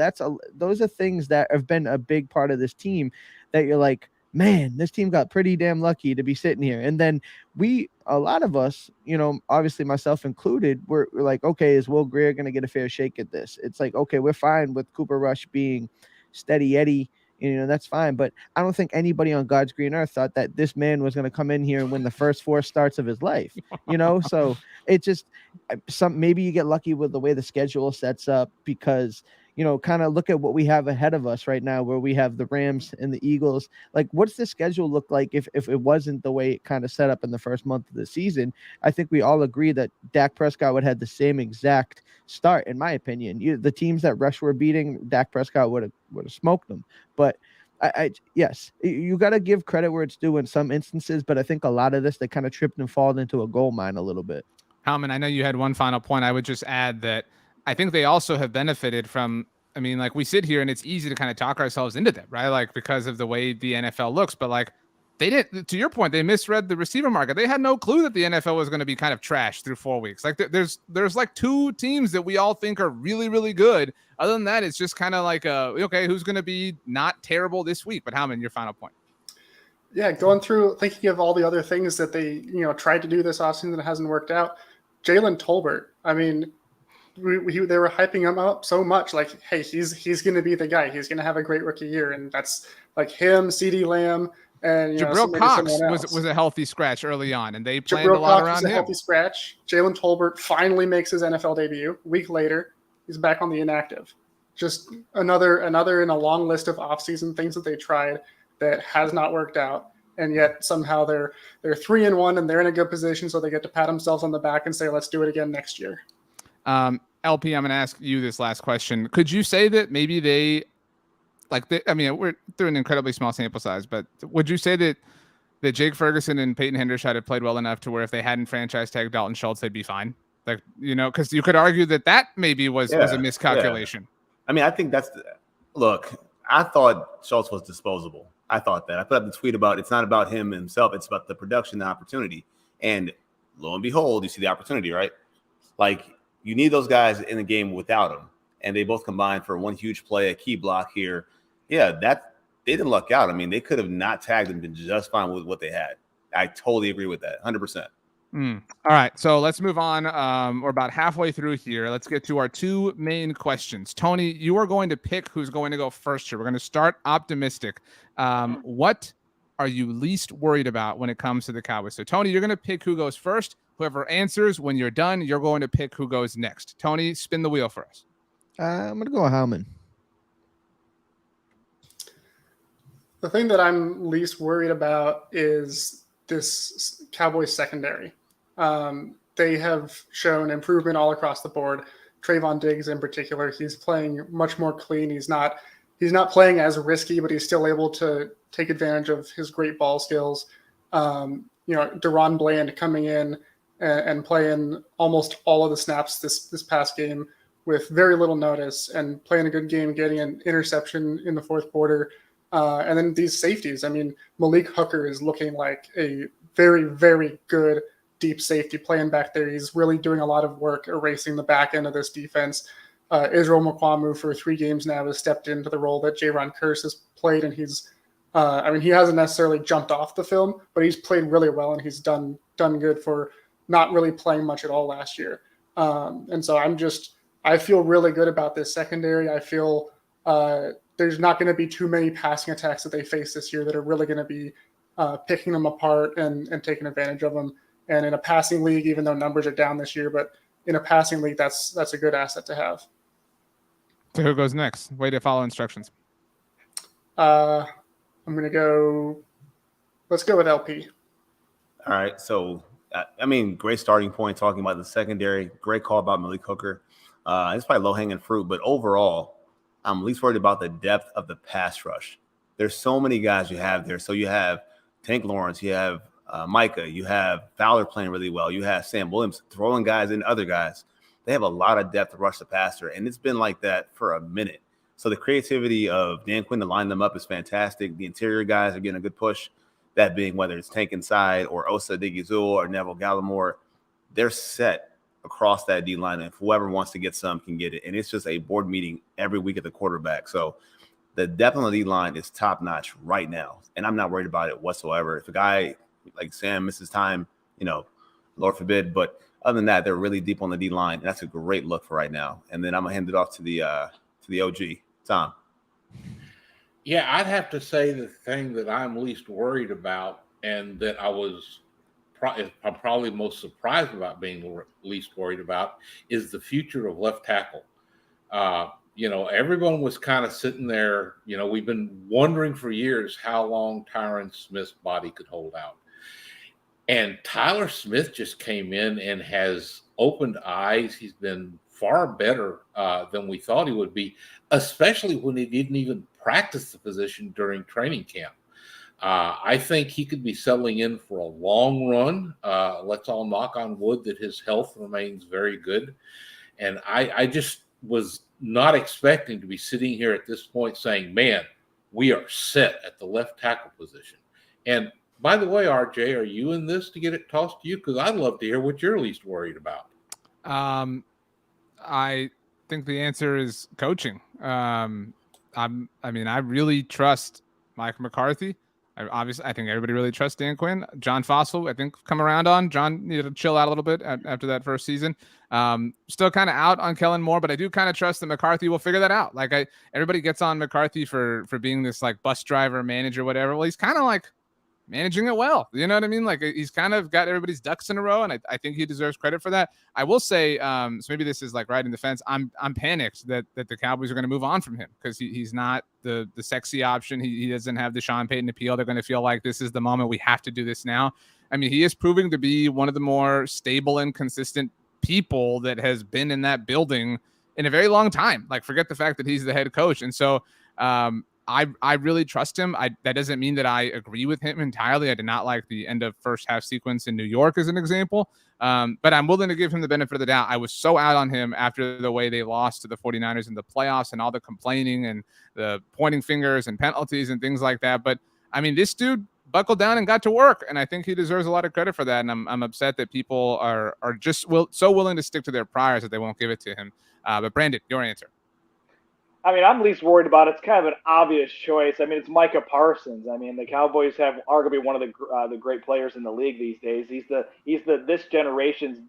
S2: those are things that have been a big part of this team that you're like, man, this team got pretty damn lucky to be sitting here. And then a lot of us, obviously myself included, we're like, okay, is Will Grier going to get a fair shake at this? It's like, okay, we're fine with Cooper Rush being steady Eddie, that's fine. But I don't think anybody on God's green earth thought that this man was going to come in here and win the first 4 starts of his life, So it just, maybe you get lucky with the way the schedule sets up, because kind of look at what we have ahead of us right now, where we have the Rams and the Eagles. Like, what's the schedule look like if it wasn't the way it kind of set up in the first month of the season? I think we all agree that Dak Prescott would have the same exact start, in my opinion. The teams that Rush were beating, Dak Prescott would have smoked them. But yes, you got to give credit where it's due in some instances, but I think a lot of this, they kind of tripped and fallen into a gold mine a little bit.
S1: Howman, I know you had one final point. I would just add that I think they also have benefited from, like, we sit here and it's easy to kind of talk ourselves into that, right? Like, because of the way the NFL looks, but like, they didn't, to your point, they misread the receiver market. They had no clue that the NFL was going to be kind of trash through 4 weeks. Like, there's like 2 teams that we all think are really, really good. Other than that, it's just kind of like, okay, who's going to be not terrible this week? But Howman, your final point.
S4: Yeah, going through, thinking of all the other things that they, tried to do this offseason that hasn't worked out. Jalen Tolbert, they were hyping him up so much, like, hey, he's going to be the guy. He's going to have a great rookie year. And that's like him, CeeDee Lamb, And
S1: Jabril
S4: maybe
S1: Cox
S4: someone else.
S1: was a healthy scratch early on, and they planned
S4: Jabril
S1: a lot
S4: Cox
S1: around
S4: was a
S1: him.
S4: healthy scratch. Jalen Tolbert finally makes his NFL debut. A week later, he's back on the inactive. Just another in a long list of offseason things that they tried that has not worked out, and yet somehow they're 3-1 and they're in a good position, so they get to pat themselves on the back and say, "Let's do it again next year."
S1: LP, I'm going to ask you this last question. Could you say that maybe they we're through an incredibly small sample size, but would you say that Jake Ferguson and Peyton Hendershot had played well enough to where if they hadn't franchise tagged Dalton Schultz, they'd be fine? Like, because you could argue that maybe was a miscalculation.
S6: Yeah. I mean, I think look, I thought Schultz was disposable. I thought that. I put up the tweet about it's not about him himself. It's about the production, the opportunity. And lo and behold, you see the opportunity, right? Like, you need those guys in the game without him. And they both combined for one huge play, a key block here. Yeah, they didn't luck out. I mean, they could have not tagged him, been just fine with what they had. I totally agree with that, 100%.
S1: All right, so let's move on. We're about halfway through here. Let's get to our two main questions. Tony, you are going to pick who's going to go first here. We're going to start optimistic. What are you least worried about when it comes to the Cowboys? So, Tony, you're going to pick who goes first. Whoever answers, when you're done, you're going to pick who goes next. Tony, spin the wheel for us.
S2: I'm going to go Howman.
S4: The thing that I'm least worried about is this Cowboys secondary. They have shown improvement all across the board. Trayvon Diggs in particular, he's playing much more clean. He's not playing as risky, but he's still able to take advantage of his great ball skills. Deron Bland coming in and playing almost all of the snaps this past game with very little notice and playing a good game, getting an interception in the fourth quarter. And then these safeties. I mean, Malik Hooker is looking like a very, very good deep safety playing back there. He's really doing a lot of work erasing the back end of this defense. Israel Mukwamu for 3 games now has stepped into the role that Jaron Kearse has played, and he's he hasn't necessarily jumped off the film, but he's played really well, and he's done good for not really playing much at all last year. And so I feel really good about this secondary. I feel there's not going to be too many passing attacks that they face this year that are really going to be picking them apart and taking advantage of them. And in a passing league, even though numbers are down this year, but in a passing league, that's a good asset to have.
S1: So who goes next? Way to follow instructions.
S4: I'm going to let's go with LP.
S6: All right. So, I mean, great starting point talking about the secondary. Great call about Malik Hooker. It's probably low-hanging fruit, but overall, I'm least worried about the depth of the pass rush. There's so many guys you have there. So you have Tank Lawrence, you have Micah, you have Fowler playing really well, you have Sam Williams throwing guys in other guys. They have a lot of depth to rush the passer, and it's been like that for a minute. So the creativity of Dan Quinn to line them up is fantastic. The interior guys are getting a good push, that being whether it's Tank inside or Osa Digizul or Neville Gallimore. They're set across that D-line, and whoever wants to get some can get it. And it's just a board meeting every week at the quarterback. So the depth on the D-line is top-notch right now, and I'm not worried about it whatsoever. If a guy like Sam misses time, Lord forbid, but other than that, they're really deep on the D-line, and that's a great look for right now. And then I'm going to hand it off to the OG, Tom.
S3: Yeah, I'd have to say the thing that I'm least worried about and that I'm probably most surprised about being least worried about is the future of left tackle. Everyone was kind of sitting there. We've been wondering for years how long Tyron Smith's body could hold out. And Tyler Smith just came in and has opened eyes. He's been far better than we thought he would be, especially when he didn't even practice the position during training camp. I think he could be settling in for a long run. Let's all knock on wood that his health remains very good. And I just was not expecting to be sitting here at this point saying, man, we are set at the left tackle position. And by the way, RJ, are you in this to get it tossed to you? Because I'd love to hear what you're least worried about.
S1: I think the answer is coaching. I really trust Mike McCarthy. I think everybody really trusts Dan Quinn. John Fossil, I think, come around on. John needed to chill out a little bit after that first season. Still kind of out on Kellen Moore, but I do kind of trust that McCarthy will figure that out. Like everybody gets on McCarthy for being this like bus driver, manager, whatever. Well, he's kind of like managing it well. You know what I mean? Like he's kind of got everybody's ducks in a row, and I think he deserves credit for that. I will say, so maybe this is like right in the fence. I'm panicked that the Cowboys are going to move on from him because he's not the sexy option. He doesn't have the Sean Payton appeal. They're going to feel like this is the moment. We have to do this now. I mean, he is proving to be one of the more stable and consistent people that has been in that building in a very long time. Like, forget the fact that he's the head coach. And so I really trust him. That doesn't mean that I agree with him entirely. I did not like the end of first half sequence in New York as an example. But I'm willing to give him the benefit of the doubt. I was so out on him after the way they lost to the 49ers in the playoffs and all the complaining and the pointing fingers and penalties and things like that. But I mean, this dude buckled down and got to work, and I think he deserves a lot of credit for that. And I'm upset that people are just so willing to stick to their priors that they won't give it to him. But Brandon, your answer.
S5: I mean, I'm least worried about it. It's kind of an obvious choice. I mean, it's Micah Parsons. I mean, the Cowboys have arguably one of the great players in the league these days. He's this generation's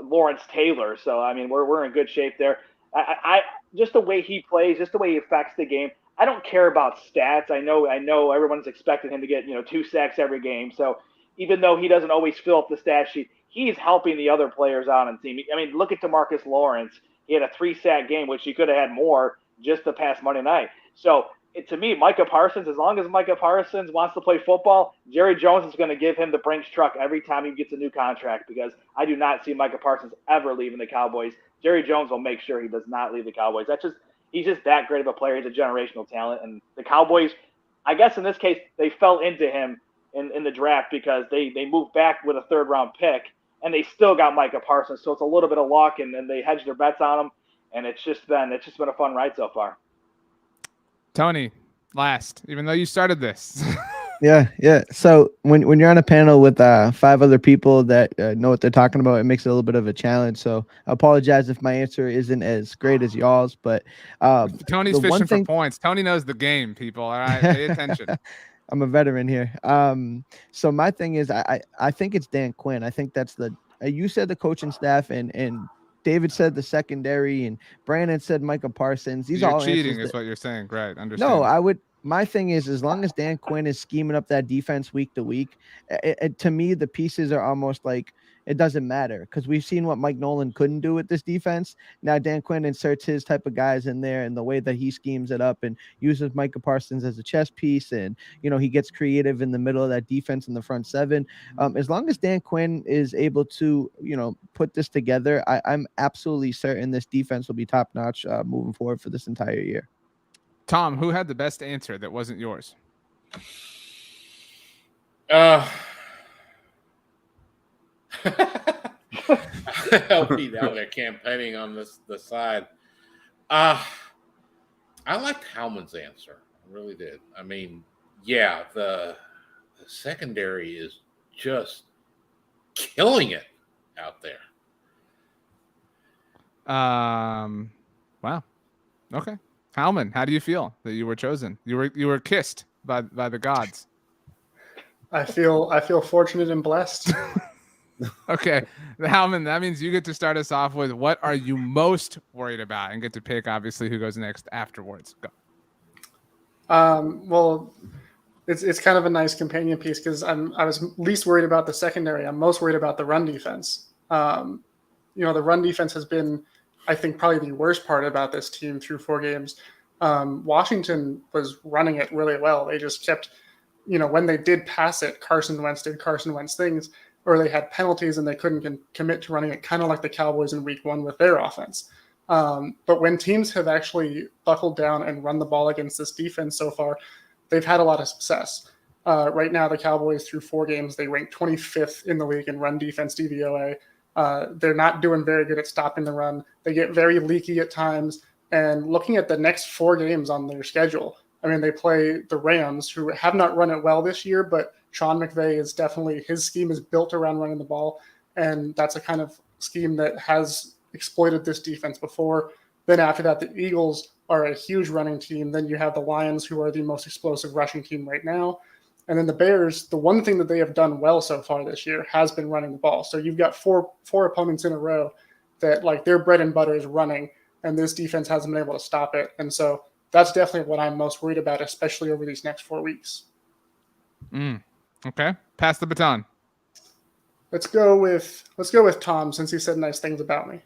S5: Lawrence Taylor. So I mean, we're in good shape there. I just the way he plays, just the way he affects the game. I don't care about stats. I know everyone's expecting him to get 2 sacks every game. So even though he doesn't always fill up the stat sheet, he's helping the other players out on the team. I mean, look at DeMarcus Lawrence. He had a 3-sack game, which he could have had more just the past Monday night. So to me, Micah Parsons, as long as Micah Parsons wants to play football, Jerry Jones is going to give him the Brinks truck every time he gets a new contract, because I do not see Micah Parsons ever leaving the Cowboys. Jerry Jones will make sure he does not leave the Cowboys. He's just that great of a player. He's a generational talent. And the Cowboys, I guess in this case, they fell into him in the draft because they moved back with a 3rd-round pick, and they still got Micah Parsons. So it's a little bit of luck, and they hedged their bets on him. And it's just been a fun ride so far.
S1: Tony, last, even though you started this.
S2: Yeah. So when you're on a panel with 5 other people that know what they're talking about, it makes it a little bit of a challenge. So I apologize if my answer isn't as great as y'all's, but
S1: Tony's fishing for points. Tony knows the game, people. All right, pay attention.
S2: I'm a veteran here. So my thing is, I think it's Dan Quinn. I think that's you said the coaching staff, and David said the secondary, and Brandon said Micah Parsons. These are all
S1: cheating, is what you're saying, right? Understand?
S2: No, I would. My thing is, as long as Dan Quinn is scheming up that defense week to week, to me, the pieces are almost like it doesn't matter, because we've seen what Mike Nolan couldn't do with this defense. Now Dan Quinn inserts his type of guys in there, and the way that he schemes it up and uses Micah Parsons as a chess piece, and he gets creative in the middle of that defense in the front 7. As long as Dan Quinn is able to put this together, I'm absolutely certain this defense will be top notch moving forward for this entire year.
S1: Tom, who had the best answer that wasn't yours?
S3: Help me now. They're campaigning on the side. I liked Howman's answer. I really did. I mean, yeah, the secondary is just killing it out there.
S1: Wow. Okay. Howman, how do you feel that you were chosen? You were kissed by the gods.
S4: I feel fortunate and blessed.
S1: Okay, Howman, that means you get to start us off with what are you most worried about, and get to pick obviously who goes next afterwards. Go.
S4: Well, it's kind of a nice companion piece, because I was least worried about the secondary. I'm most worried about the run defense. The run defense has been, I think, probably the worst part about this team through 4 games. Washington was running it really well. They just kept, when they did pass it, Carson Wentz did Carson Wentz things, or they had penalties and they couldn't commit to running it, kind of like the Cowboys in week 1 with their offense. But when teams have actually buckled down and run the ball against this defense so far, they've had a lot of success. Right now, the Cowboys through 4 games, they rank 25th in the league in run defense DVOA. They're not doing very good at stopping the run. They get very leaky at times. And looking at the next 4 games on their schedule, I mean, they play the Rams, who have not run it well this year, but Sean McVay is definitely, his scheme is built around running the ball. And that's a kind of scheme that has exploited this defense before. Then after that, the Eagles are a huge running team. Then you have the Lions, who are the most explosive rushing team right now. And then the Bears, the one thing that they have done well so far this year has been running the ball. So you've got four opponents in a row that, like, their bread and butter is running, and this defense hasn't been able to stop it. And so that's definitely what I'm most worried about, especially over these next 4 weeks.
S1: Okay, pass the baton.
S4: Let's go with Tom, since he said nice things about me.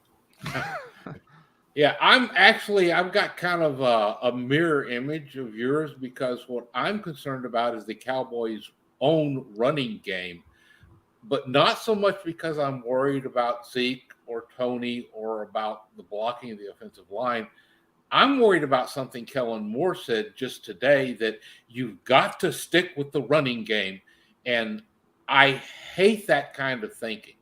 S3: Yeah, I've got kind of a mirror image of yours, because what I'm concerned about is the Cowboys' own running game, but not so much because I'm worried about Zeke or Tony or about the blocking of the offensive line. I'm worried about something Kellen Moore said just today, that you've got to stick with the running game. And I hate that kind of thinking.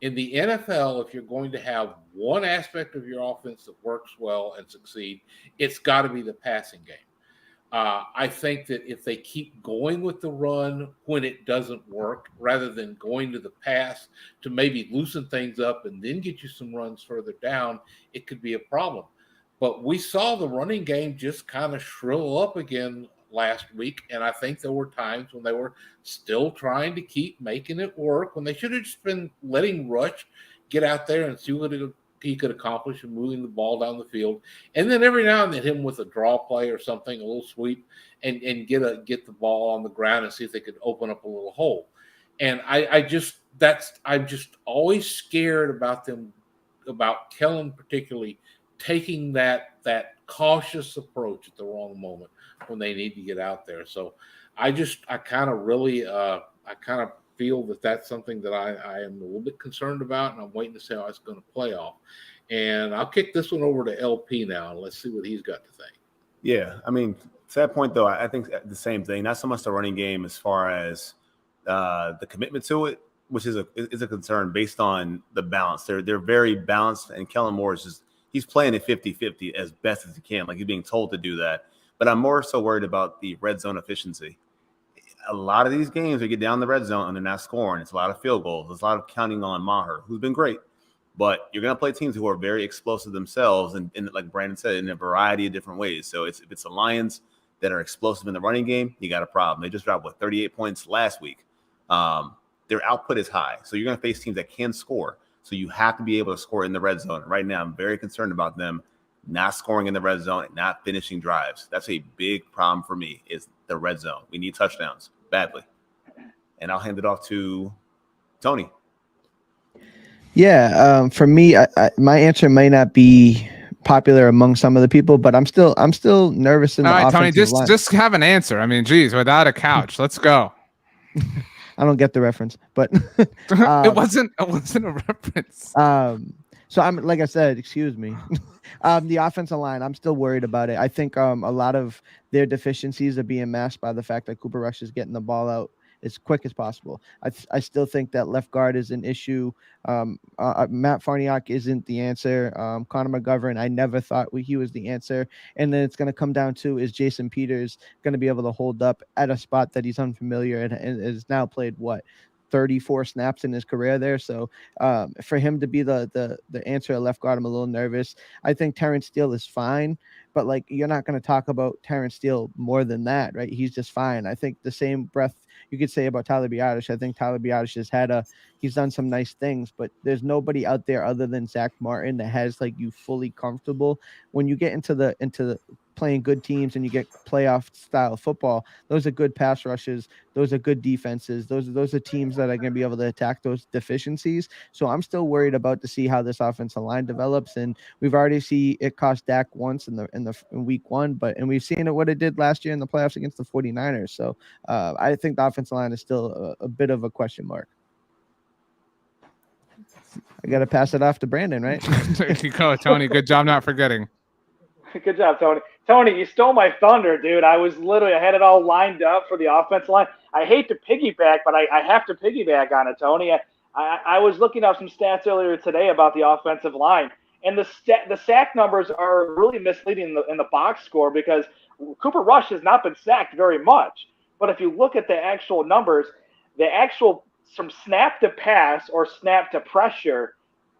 S3: In the NFL, if you're going to have one aspect of your offense that works well and succeed, it's got to be the passing game. I think that if they keep going with the run when it doesn't work, rather than going to the pass to maybe loosen things up and then get you some runs further down, it could be a problem. But we saw the running game just kind of shrivel up again last week, and I think there were times when they were still trying to keep making it work, when they should have just been letting Rush get out there and see what he could accomplish and moving the ball down the field. And then every now and then hit him with a draw play or something, a little sweep, and get the ball on the ground and see if they could open up a little hole. And I'm just always scared about Kellen particularly taking that cautious approach at the wrong moment when they need to get out there. So I kind of feel that that's something that I am a little bit concerned about, and I'm waiting to see how it's going to play off. And I'll kick this one over to LP now, and let's see what he's got to think.
S6: Yeah, I mean, to that point, though, I think the same thing. Not so much the running game as far as the commitment to it, which is a concern based on the balance. They're very balanced, and Kellen Moore he's playing it 50-50 as best as he can. Like, he's being told to do that. But I'm more so worried about the red zone efficiency. A lot of these games, they get down the red zone and they're not scoring. It's a lot of field goals. There's a lot of counting on Maher, who's been great. But you're going to play teams who are very explosive themselves, and like Brandon said, in a variety of different ways. So if it's the Lions that are explosive in the running game, you got a problem. They just dropped, 38 points last week. Their output is high. So you're going to face teams that can score. So you have to be able to score in the red zone. Right now, I'm very concerned about them not scoring in the red zone and not finishing drives. That's a big problem for me, is the red zone. We need touchdowns badly. And I'll hand it off to Tony.
S2: Yeah, for me, my answer may not be popular among some of the people, but I'm still nervous in the offensive
S1: Tony,
S2: line.
S1: just have an answer. I mean, geez, without a couch, let's go.
S2: I don't get the reference, but
S1: it wasn't a reference.
S2: So I'm, like I said, excuse me. The offensive line, I'm still worried about it. I think a lot of their deficiencies are being masked by the fact that Cooper Rush is getting the ball out as quick as possible. I still think that left guard is an issue. Matt Farniok isn't the answer. Connor McGovern, I never thought he was the answer. And then it's going to come down to, is Jason Peters going to be able to hold up at a spot that he's unfamiliar and has now played 34 snaps in his career there. So for him to be the answer at left guard, I'm a little nervous. I think Terrence Steele is fine, but like, you're not going to talk about Terrence Steele more than that, right? He's just fine. I think the same breath you could say about Tyler Biadasz. I think Tyler Biadasz he's done some nice things, but there's nobody out there other than Zach Martin that has like you fully comfortable. When you get into the playing good teams and you get playoff style football, those are good pass rushes. Those are good defenses. Those are teams that are going to be able to attack those deficiencies. So I'm still worried about to see how this offensive line develops. And we've already seen it cost Dak once in week 1, and we've seen what it did last year in the playoffs against the 49ers. So I think the offensive line is still a bit of a question mark. I got to pass it off to Brandon, right?
S1: There you go, Tony. Good job not forgetting.
S5: Good job, Tony. Tony, you stole my thunder, dude. I had it all lined up for the offensive line. I hate to piggyback, but I have to piggyback on it, Tony. I was looking up some stats earlier today about the offensive line, and the sack numbers are really misleading in the box score, because Cooper Rush has not been sacked very much. But if you look at the actual numbers, from snap to pass or snap to pressure,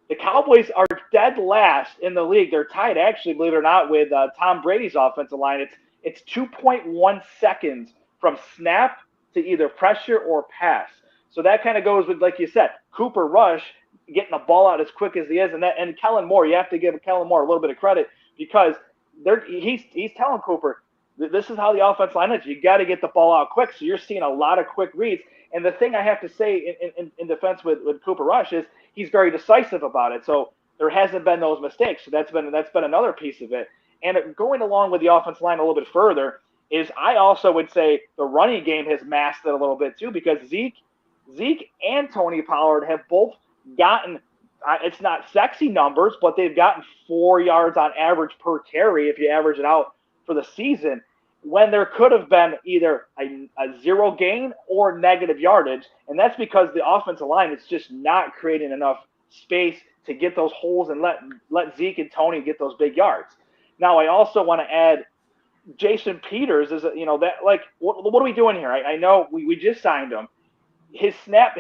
S5: the Cowboys are dead last in the league. They're tied, actually, believe it or not, with Tom Brady's offensive line. It's 2.1 seconds from snap to either pressure or pass. So that kind of goes with, like you said, Cooper Rush getting the ball out as quick as he is, and Kellen Moore. You have to give Kellen Moore a little bit of credit, because he's telling Cooper, This is how the offense line is. You got to get the ball out quick. So you're seeing a lot of quick reads. And the thing I have to say in defense with Cooper Rush is he's very decisive about it. So there hasn't been those mistakes. So that's been another piece of it. And going along with the offense line a little bit further is I also would say the running game has masked it a little bit too, because Zeke and Tony Pollard have both gotten it's not sexy numbers, but they've gotten 4 yards on average per carry if you average it out for the season, when there could have been either a zero gain or negative yardage. And that's because the offensive line is just not creating enough space to get those holes and let Zeke and Tony get those big yards. Now, I also want to add Jason Peters is, what are we doing here? I know we just signed him. His snap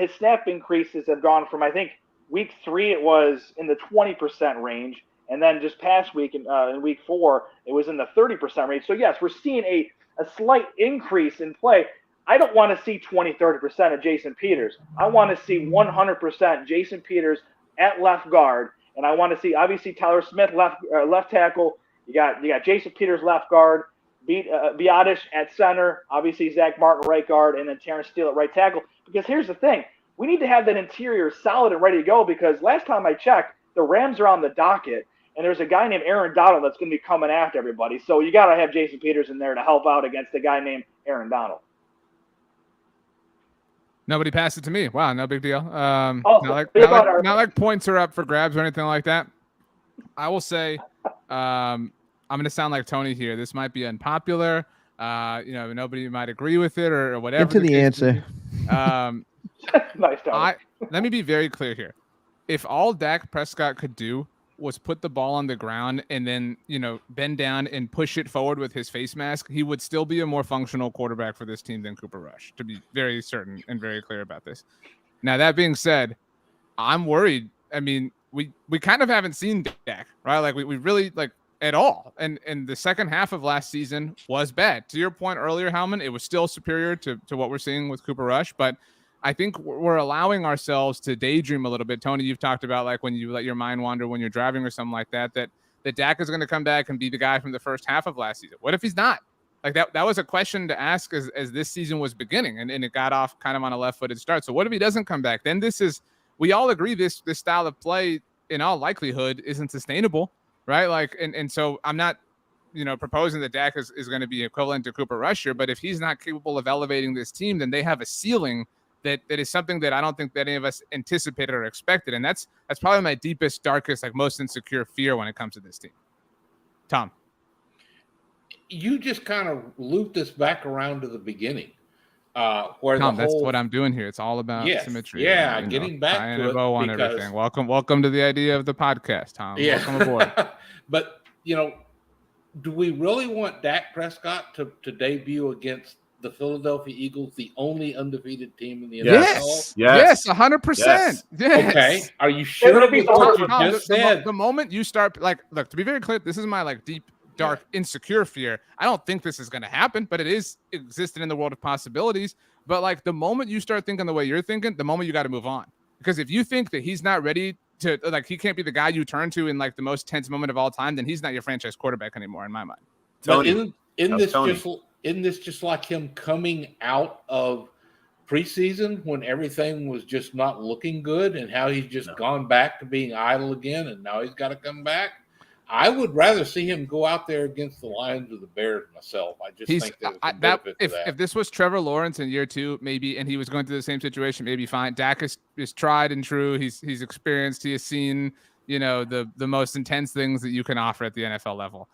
S5: increases have gone from, I think, week 3, it was in the 20% range. And then just past week, in week 4, it was in the 30% range. So, yes, we're seeing a slight increase in play. I don't want to see 20, 30% of Jason Peters. I want to see 100% Jason Peters at left guard. And I want to see, obviously, Tyler Smith left tackle. You got Jason Peters left guard, Biotish at center, obviously Zach Martin right guard, and then Terrence Steele at right tackle. Because here's the thing. We need to have that interior solid and ready to go, because last time I checked, the Rams are on the docket. And there's a guy named Aaron Donald that's going to be coming after everybody. So you got to have Jason Peters in there to help out against a guy named Aaron Donald.
S1: Nobody passed it to me. Wow, no big deal.
S5: Not
S1: like points are up for grabs or anything like that. I will say, I'm going to sound like Tony here. This might be unpopular. Nobody might agree with it or whatever.
S2: Get to the answer.
S5: Nice, Tony.
S1: Let me be very clear here. If all Dak Prescott could do was put the ball on the ground and then, bend down and push it forward with his face mask, he would still be a more functional quarterback for this team than Cooper Rush, to be very certain and very clear about this. Now, that being said, I'm worried. I mean, we kind of haven't seen Dak, right? Like we really at all. And the second half of last season was bad. To your point earlier, Howman, it was still superior to what we're seeing with Cooper Rush, but I think we're allowing ourselves to daydream a little bit. Tony, you've talked about like when you let your mind wander when you're driving or something like that Dak is going to come back and be the guy from the first half of last season. What if he's not? Like that was a question to ask as this season was beginning, and it got off kind of on a left-footed start. So what if he doesn't come back? Then we all agree this style of play in all likelihood isn't sustainable, right? Like, and so I'm not, proposing that Dak is going to be equivalent to Cooper Rush here, but if he's not capable of elevating this team, then they have a ceiling that is something that I don't think that any of us anticipated or expected. And that's probably my deepest, darkest, most insecure fear when it comes to this team. Tom.
S3: You just kind of loop this back around to the beginning. Where
S1: Tom, that's what I'm doing here. It's all about symmetry.
S3: Yeah, getting back to it.
S1: On everything. Welcome to the idea of the podcast, Tom. Yeah. Welcome aboard.
S3: But, do we really want Dak Prescott to debut against the Philadelphia Eagles, the only undefeated team in the NFL?
S1: Yes, 100%. Yes.
S3: Okay. Are you sure of what you just said?
S1: The moment you start, look, to be very clear, this is my deep, dark, insecure fear. I don't think this is going to happen, but it is existing in the world of possibilities. But the moment you start thinking the way you're thinking, the moment you got to move on. Because if you think that he's not ready to, he can't be the guy you turn to in the most tense moment of all time, then he's not your franchise quarterback anymore, in my mind.
S3: Tony, isn't this just like him coming out of preseason when everything was just not looking good, and how he's just gone back to being idle again, and now he's got to come back? I would rather see him go out there against the Lions or the Bears myself. I just think there's a benefit to that.
S1: If this was Trevor Lawrence in year 2, maybe, and he was going through the same situation, maybe fine. Dak is tried and true. He's experienced. He has seen, the most intense things that you can offer at the NFL level.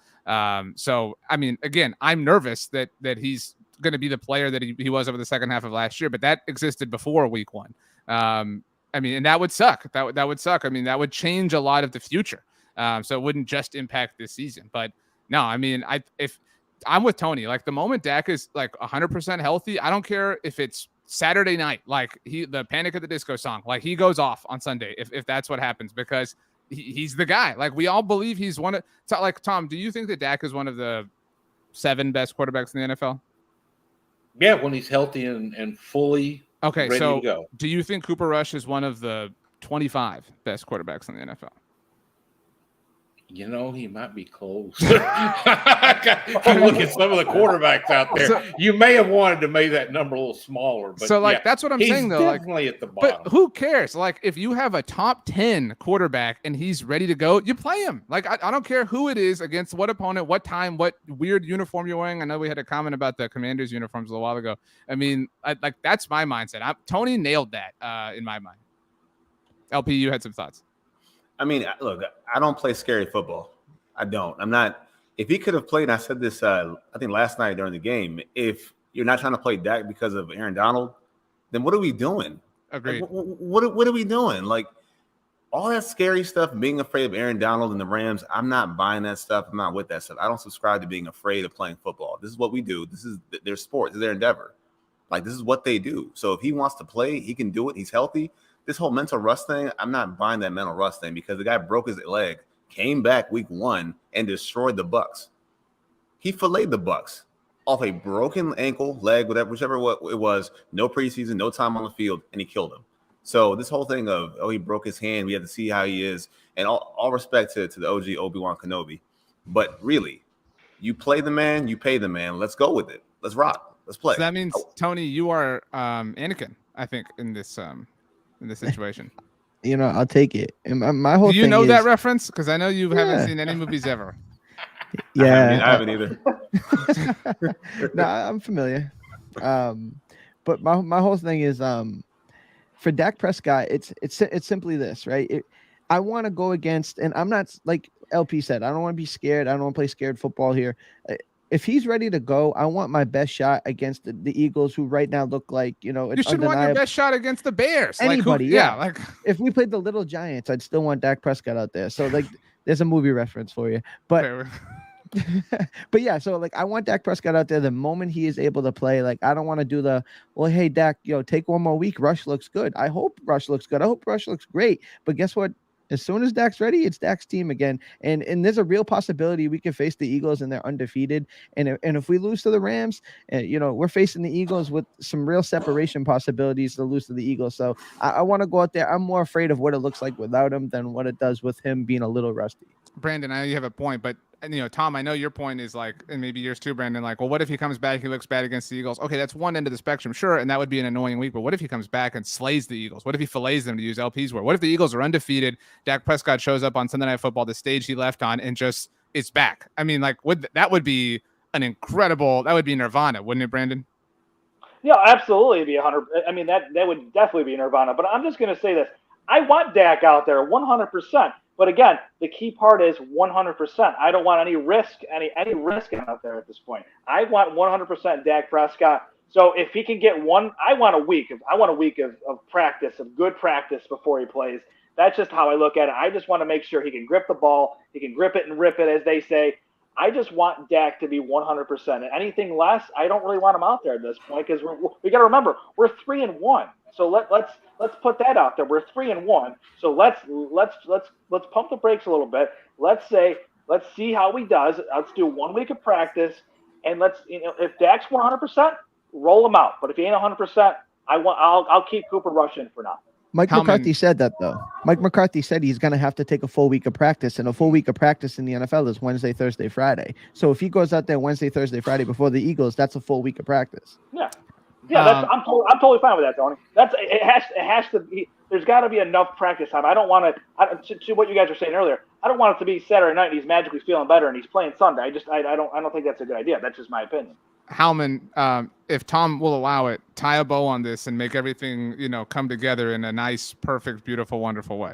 S1: So, I mean, again, I'm nervous that he's going to be the player that he was over the second half of last year, but that existed before week 1. And that would suck. That would suck. I mean, that would change a lot of the future. So it wouldn't just impact this season. But no, I mean, if I'm with Tony, the moment Dak is 100% healthy, I don't care if it's Saturday night, the Panic at the Disco song, he goes off on Sunday if that's what happens, because he's the guy. We all believe he's one of, Tom, do you think that Dak is one of the 7 best quarterbacks in the NFL?
S3: Yeah, when he's healthy and fully ready to go.
S1: Do you think Cooper Rush is one of the 25 best quarterbacks in the NFL?
S3: He might be close. I look at some of the quarterbacks out there. You may have wanted to make that number a little smaller. But
S1: that's what I'm saying, though.
S3: Definitely at the bottom.
S1: But who cares? Like, if you have a top 10 quarterback and he's ready to go, you play him. Like, I don't care who it is, against what opponent, what time, what weird uniform you're wearing. I know we had a comment about the Commanders uniforms a little while ago. I mean, that's my mindset. Tony nailed that in my mind. LP, you had some thoughts.
S6: I mean, look, I don't play scary football. I don't. I'm not. If he could have played, and I said this, I think last night during the game, if you're not trying to play Dak because of Aaron Donald, then what are we doing?
S1: Agreed.
S6: Like, what are we doing? Like, all that scary stuff, being afraid of Aaron Donald and the Rams, I'm not buying that stuff. I'm not with that stuff. I don't subscribe to being afraid of playing football. This is what we do. This is their sport. This is their endeavor. Like, this is what they do. So if he wants to play, he can do it. He's healthy. This whole mental rust thing, I'm not buying that mental rust thing, because the guy broke his leg, came back week 1, and destroyed the Bucs. He filleted the Bucs off a broken ankle, leg, whichever it was, no preseason, no time on the field, and he killed him. So this whole thing of, he broke his hand, we have to see how he is, and all respect to the OG Obi-Wan Kenobi. But really, you play the man, you pay the man. Let's go with it. Let's rock. Let's play.
S1: So that means, Tony, you are Anakin, I think, in this situation.
S2: I'll take it. And my whole
S1: Do you
S2: thing
S1: know
S2: is,
S1: that reference? Because I know you haven't seen any movies ever.
S2: Yeah,
S6: I haven't either.
S2: No, I'm familiar. But my whole thing is, for Dak Prescott, it's simply this, right? I want to go against, and I'm not, like LP said, I don't want to be scared. I don't want to play scared football here. If he's ready to go, I want my best shot against the Eagles, who right now look like,
S1: you should want your best shot against the Bears.
S2: Anybody,
S1: like
S2: if we played the Little Giants, I'd still want Dak Prescott out there. So there's a movie reference for you. But
S1: okay.
S2: but yeah, so I want Dak Prescott out there the moment he is able to play. Like, I don't want to do hey, Dak, take one more week. Rush looks good. I hope Rush looks good. I hope Rush looks great. But guess what? As soon as Dak's ready, it's Dak's team again. And there's a real possibility we could face the Eagles and they're undefeated. And if we lose to the Rams, we're facing the Eagles with some real separation possibilities to lose to the Eagles. So I want to go out there. I'm more afraid of what it looks like without him than what it does with him being a little rusty.
S1: Brandon, I know you have a point, but Tom, I know your point is and maybe yours too, Brandon, well, what if he comes back, he looks bad against the Eagles? Okay, that's one end of the spectrum, sure, and that would be an annoying week, but what if he comes back and slays the Eagles? What if he fillets them, to use LP's word? What if the Eagles are undefeated, Dak Prescott shows up on Sunday Night Football, the stage he left on, and just is back? I mean, that would be that would be nirvana, wouldn't it, Brandon?
S5: Yeah, absolutely. Be 100. I mean, that would definitely be nirvana, but I'm just going to say this. I want Dak out there 100%. But again, the key part is 100%. I don't want any risk out there at this point. I want 100% Dak Prescott. So if he can get I want a week of practice, of good practice before he plays. That's just how I look at it. I just want to make sure he can grip the ball, he can grip it and rip it, as they say. I just want Dak to be 100%. And anything less, I don't really want him out there at this point, because we got to remember, we're 3-1. So let's put that out there. We're 3-1. So let's pump the brakes a little bit. Let's see how he does. Let's do 1 week of practice, and if Dak's 100%, roll him out. But if he ain't 100%, I'll keep Cooper Rush in for now.
S2: Mike McCarthy said that, though. Mike McCarthy said he's going to have to take a full week of practice, and a full week of practice in the NFL is Wednesday, Thursday, Friday. So if he goes out there Wednesday, Thursday, Friday before the Eagles, that's a full week of practice.
S5: Yeah, I'm totally fine with that, Tony. It has to be. There's got to be enough practice time. I don't want to what you guys were saying earlier. I don't want it to be Saturday night and he's magically feeling better and he's playing Sunday. I don't think that's a good idea. That's just my opinion.
S1: Howman, if Tom will allow it, tie a bow on this and make everything come together in a nice, perfect, beautiful, wonderful way.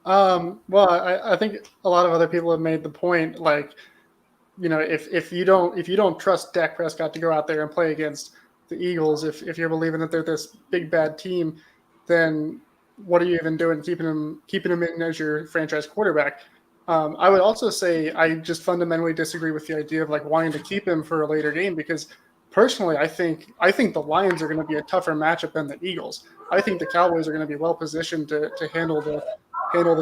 S4: Well, I think a lot of other people have made the point, if you don't trust Dak Prescott to go out there and play against the Eagles, if you're believing that they're this big bad team, then what are you even doing keeping him in as your franchise quarterback? I would also say I just fundamentally disagree with the idea of wanting to keep him for a later game, because personally I think the Lions are going to be a tougher matchup than the Eagles. I think the Cowboys are going to be well positioned to handle the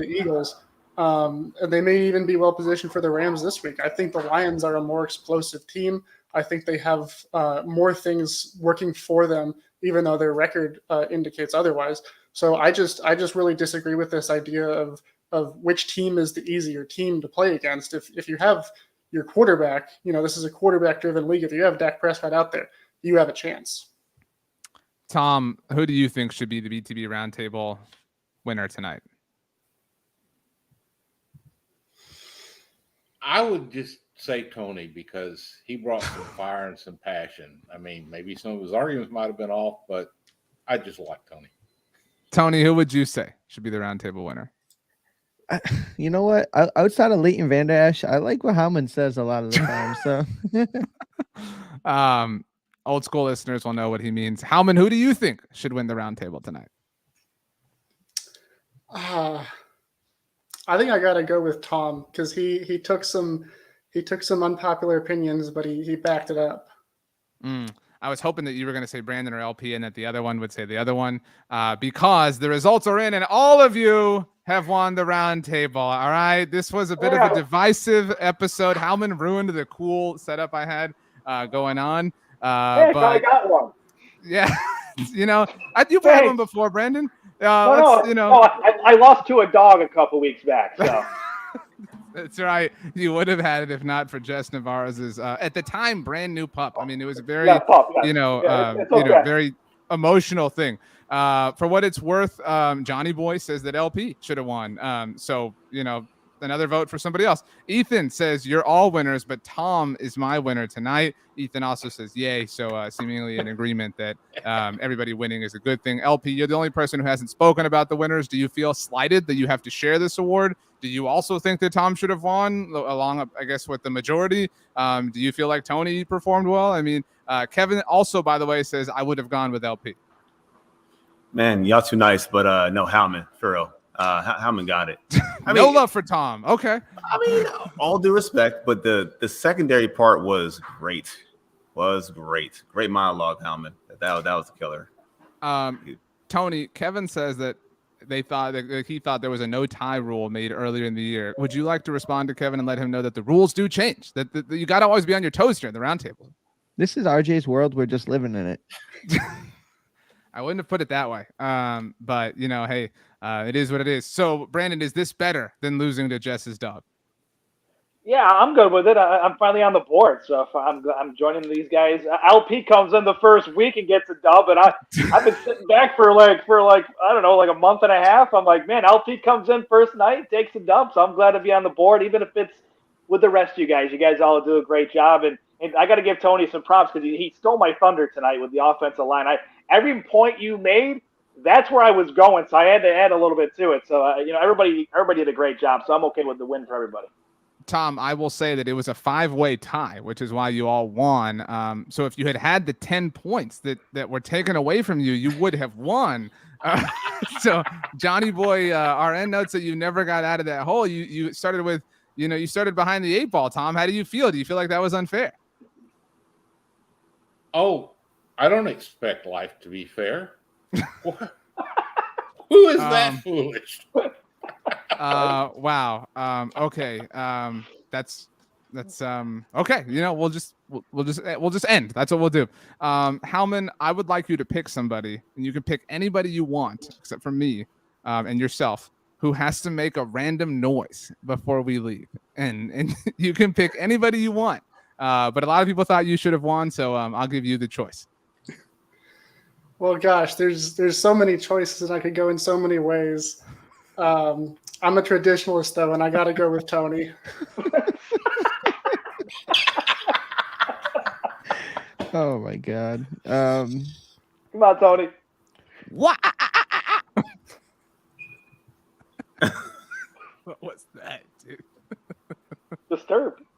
S4: Eagles. And they may even be well positioned for the Rams this week. I think the Lions are a more explosive team. I think they have more things working for them, even though their record indicates otherwise. So I just really disagree with this idea of which team is the easier team to play against. If you have your quarterback, this is a quarterback-driven league. If you have Dak Prescott out there, you have a chance.
S1: Tom, who do you think should be the BTB Roundtable winner tonight?
S3: I would just say Tony, because he brought some fire and some passion. I mean, maybe some of his arguments might have been off, but I just like Tony.
S1: Tony, who would you say should be the Roundtable winner?
S2: You know what? Outside of Leighton Vander Esch, I like what Howman says a lot of the time. So,
S1: old school listeners will know what he means. Howman, who do you think should win the Roundtable tonight?
S4: I think I got to go with Tom, because he took some unpopular opinions, but he backed it up.
S1: I was hoping that you were going to say Brandon or LP and that the other one would say the other one, because the results are in and all of you have won the Roundtable. All right. This was a bit of a divisive episode. Howman ruined the cool setup I had going on.
S5: But
S1: I
S5: got one.
S1: Yeah. You've had one before, Brandon.
S5: I lost to a dog a couple weeks back. So.
S1: That's right. You would have had it if not for Jess Navarro's at the time brand new pup. I mean, it was a very very emotional thing. For what it's worth, Johnny Boy says that LP should have won. So another vote for somebody else. Ethan says you're all winners, but Tom is my winner tonight. Ethan also says yay. So seemingly in agreement that everybody winning is a good thing. LP, you're the only person who hasn't spoken about the winners. Do you feel slighted that you have to share this award? Do you also think that Tom should have won along, I guess, with the majority? Do you feel like Tony performed well? I mean, Kevin also, by the way, says I would have gone with LP.
S6: Man, y'all too nice, but no, Howman, for real. Howman got it.
S1: No love for Tom. Okay.
S6: I mean, all due respect, but the secondary part was great. Great monologue, Howman. That was a killer.
S1: Tony, Kevin says that he thought there was a no tie rule made earlier in the year. Would you like to respond to Kevin and let him know that the rules do change? That you got to always be on your toes here in the Roundtable.
S2: This is RJ's world. We're just living in it.
S1: I wouldn't have put it that way. But hey, it is what it is. So, Brandon, is this better than losing to Jess's dog?
S5: Yeah, I'm good with it. I'm finally on the board, so if I'm joining these guys. LP comes in the first week and gets a dub, and I've been sitting back for like I don't know, like a month and a half. I'm like, man, LP comes in first night, takes a dub, so I'm glad to be on the board, even if it's with the rest of you guys. You guys all do a great job, and I got to give Tony some props because he stole my thunder tonight with the offensive line. Every point you made, that's where I was going, so I had to add a little bit to it. So everybody did a great job, so I'm okay with the win for everybody.
S1: Tom, I will say that it was a 5-way tie, which is why you all won. So if you had the 10 points that were taken away from you, you would have won. So Johnny Boy, RN notes that you never got out of that hole. You started with, you started behind the 8 ball, Tom. How do you feel? Do you feel like that was unfair?
S3: Oh, I don't expect life to be fair. Who is that foolish?
S1: Wow. Okay. That's okay. We'll just end. That's what we'll do. Howman, I would like you to pick somebody, and you can pick anybody you want, except for me, and yourself, who has to make a random noise before we leave. And you can pick anybody you want. But a lot of people thought you should have won, so I'll give you the choice.
S4: Well, gosh, there's so many choices, and I could go in so many ways. I'm a traditionalist, though, and I got to go with Tony.
S2: Oh, my God.
S5: Come on, Tony.
S1: What? What was that, dude?
S5: Disturbed.